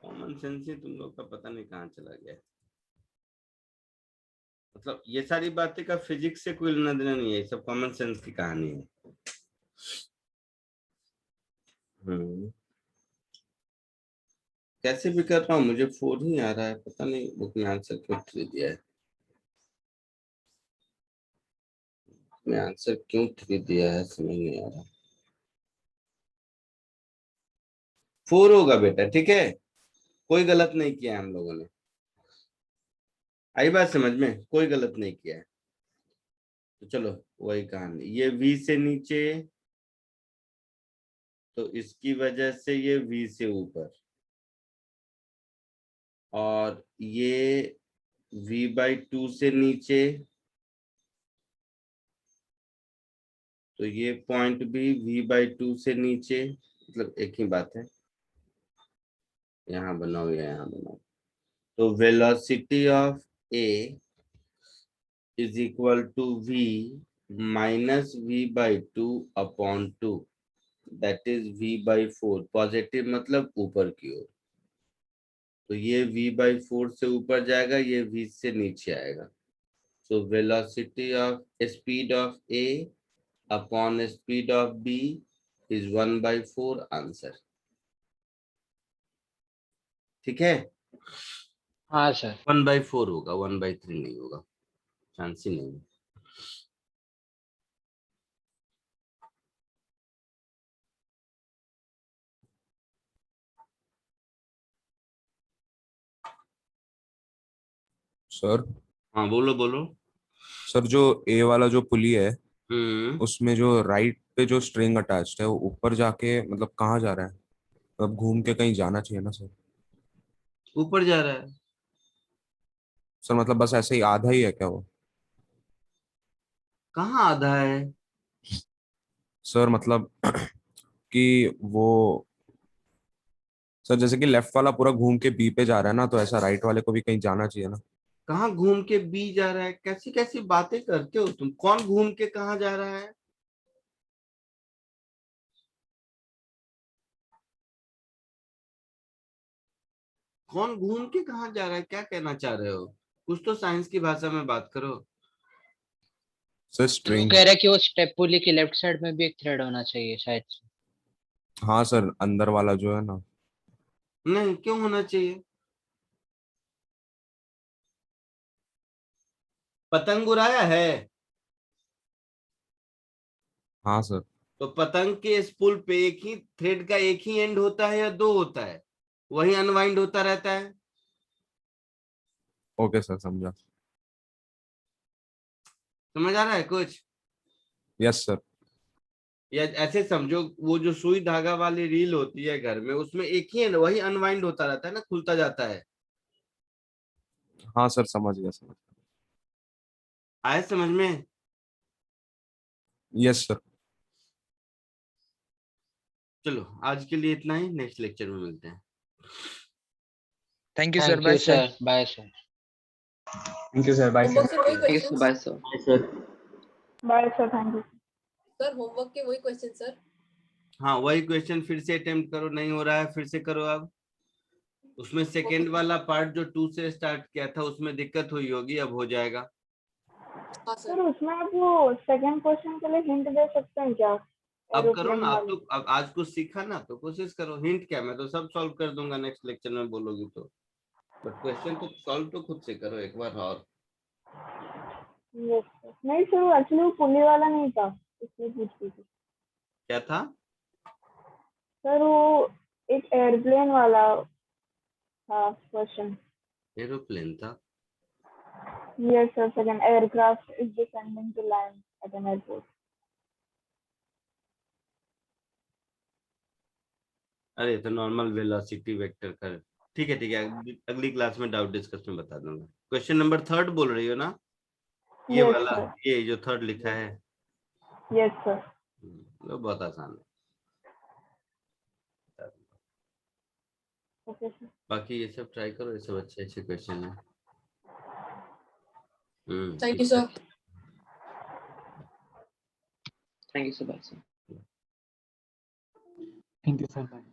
Common sense ही तुम लोग का पता नहीं कहाँ चला गया। मतलब ये सारी बातें का फिजिक्स से कोई लेना देना नहीं है, ये सब कॉमन सेंस की कहानी है। कैसे भी कर रहा हूँ, मुझे 4 ही आ रहा है, पता नहीं बुक में आंसर क्यों 3 दिया है। मैं आंसर क्यों 3 दिया है समझ नहीं आ रहा। 4 होगा बेटा, ठीक है, कोई गलत नहीं किया हम लोगों ने। आई बात समझ में, कोई गलत नहीं किया है। तो चलो वही कहानी, ये v से नीचे तो इसकी वजह से ये v से ऊपर, और ये v/2 से नीचे तो ये पॉइंट भी v/2 से नीचे, मतलब एक ही बात है। यहाँ बनाओ या यहाँ बनाओ, तो velocity of a is equal to v minus v/2 upon 2, that is v/4। Positive मतलब ऊपर की ओर, तो ये v/4 से ऊपर जाएगा, ये v से नीचे आएगा। So velocity of speed of a upon speed of b is 1/4 answer. ठीक है, हाँ सर। 1/4 होगा, 1/3 नहीं होगा, चांस ही नहीं। सर हाँ बोलो बोलो। सर जो ए वाला जो पुली है हम्म, उसमें जो राइट पे जो स्ट्रिंग अटैच्ड है वो ऊपर जाके मतलब कहाँ जा रहा है? मतलब घूम के कहीं जाना चाहिए ना सर? ऊपर जा रहा है। सर मतलब बस ऐसे ही आधा ही है क्या वो? कहाँ आधा है? सर मतलब कि वो, सर जैसे कि लेफ्ट वाला पूरा घूम के बी पे जा रहा है ना, तो ऐसा राइट वाले को भी कहीं जाना चाहिए ना? कहाँ घूम के बी जा रहा है? कैसी कैसी बातें करते हो तुम, कौन घूम के कहाँ जा रहा है? कौन घूम के कहाँ जा रहा है, क्या कहना चाह रहे हो? कुछ तो साइंस की भाषा में बात करो। सर वो स्ट्रिंग। कह रहा है कि वो स्टेप पुली की लेफ्ट साइड में भी एक थ्रेड होना चाहिए शायद से। हाँ सर, अंदर वाला जो है ना। नहीं, क्यों होना चाहिए? पतंग उड़ाया है हाँ सर। तो पतंग के स्पूल पे एक ही थ्रेड का एक ही एंड होता है या 2 होता है? वही अनवाइंड होता रहता है। ओके सर, समझा। समझ आ रहा है कुछ? Yes sir. या ऐसे समझो, वो जो सुई धागा वाली रील होती है घर में, उसमें एक ही है, वही अनवाइंड होता रहता है ना, खुलता जाता है। हाँ सर, समझ गया समझ गया। आए समझ में? Yes sir. चलो आज के लिए इतना ही, नेक्स्ट लेक्चर में मिलते हैं। Thank you sir, thank bye you sir. Sir, bye sir. Thank you sir, bye sir. Homework से वही questions bye sir. Bye sir. Bye sir, thank you. Sir, homework के वही क्वेश्चन सर। हाँ वही question फिर से अटेम्प्ट करो, नहीं हो रहा है फिर से करो। अब उसमें सेकेंड वाला पार्ट जो 2 से स्टार्ट किया था उसमें दिक्कत हुई होगी, अब हो जाएगा। हाँ सर सर। उसमें आप वो सेकंड क्वेश्चन के लिए हिंट दे सकते हैं क्या? अब करो एरोप्लेन ना, अब वाले। तो अब आज कुछ सीखा ना, तो कोशिश करो। हिंट क्या, मैं तो सब सॉल्व कर दूंगा नेक्स्ट लेक्चर में बोलोगी तो, बट क्वेश्चन तो सॉल्व तो खुद से करो एक बार। और यस सर। नहीं सर, वो एक्चुअली वो पुली वाला नहीं था, इसलिए पूछ रही थी। क्या था? सर वो एक एयरप्लेन वाला था क्वेश्चन। एरोप्लेन था? Yes sir, second aircraft is descending to land at an airport. अरे तो नॉर्मल वेलोसिटी वेक्टर कर। ठीक है ठीक है, अगली क्लास में डाउट डिस्कस में बता दूंगा। क्वेश्चन नंबर 3 बोल रही हो ना? ये यस वाला, सर। ये जो 3 लिखा है। Yes sir. लो बहुत आसान है। Okay sir. बाकी ये सब ट्राई करो, ये सब अच्छे अच्छे क्वेश्चन है। थैंक यू ठीक है। Sir. Thank you sir, bye sir. Thank you sir, bye.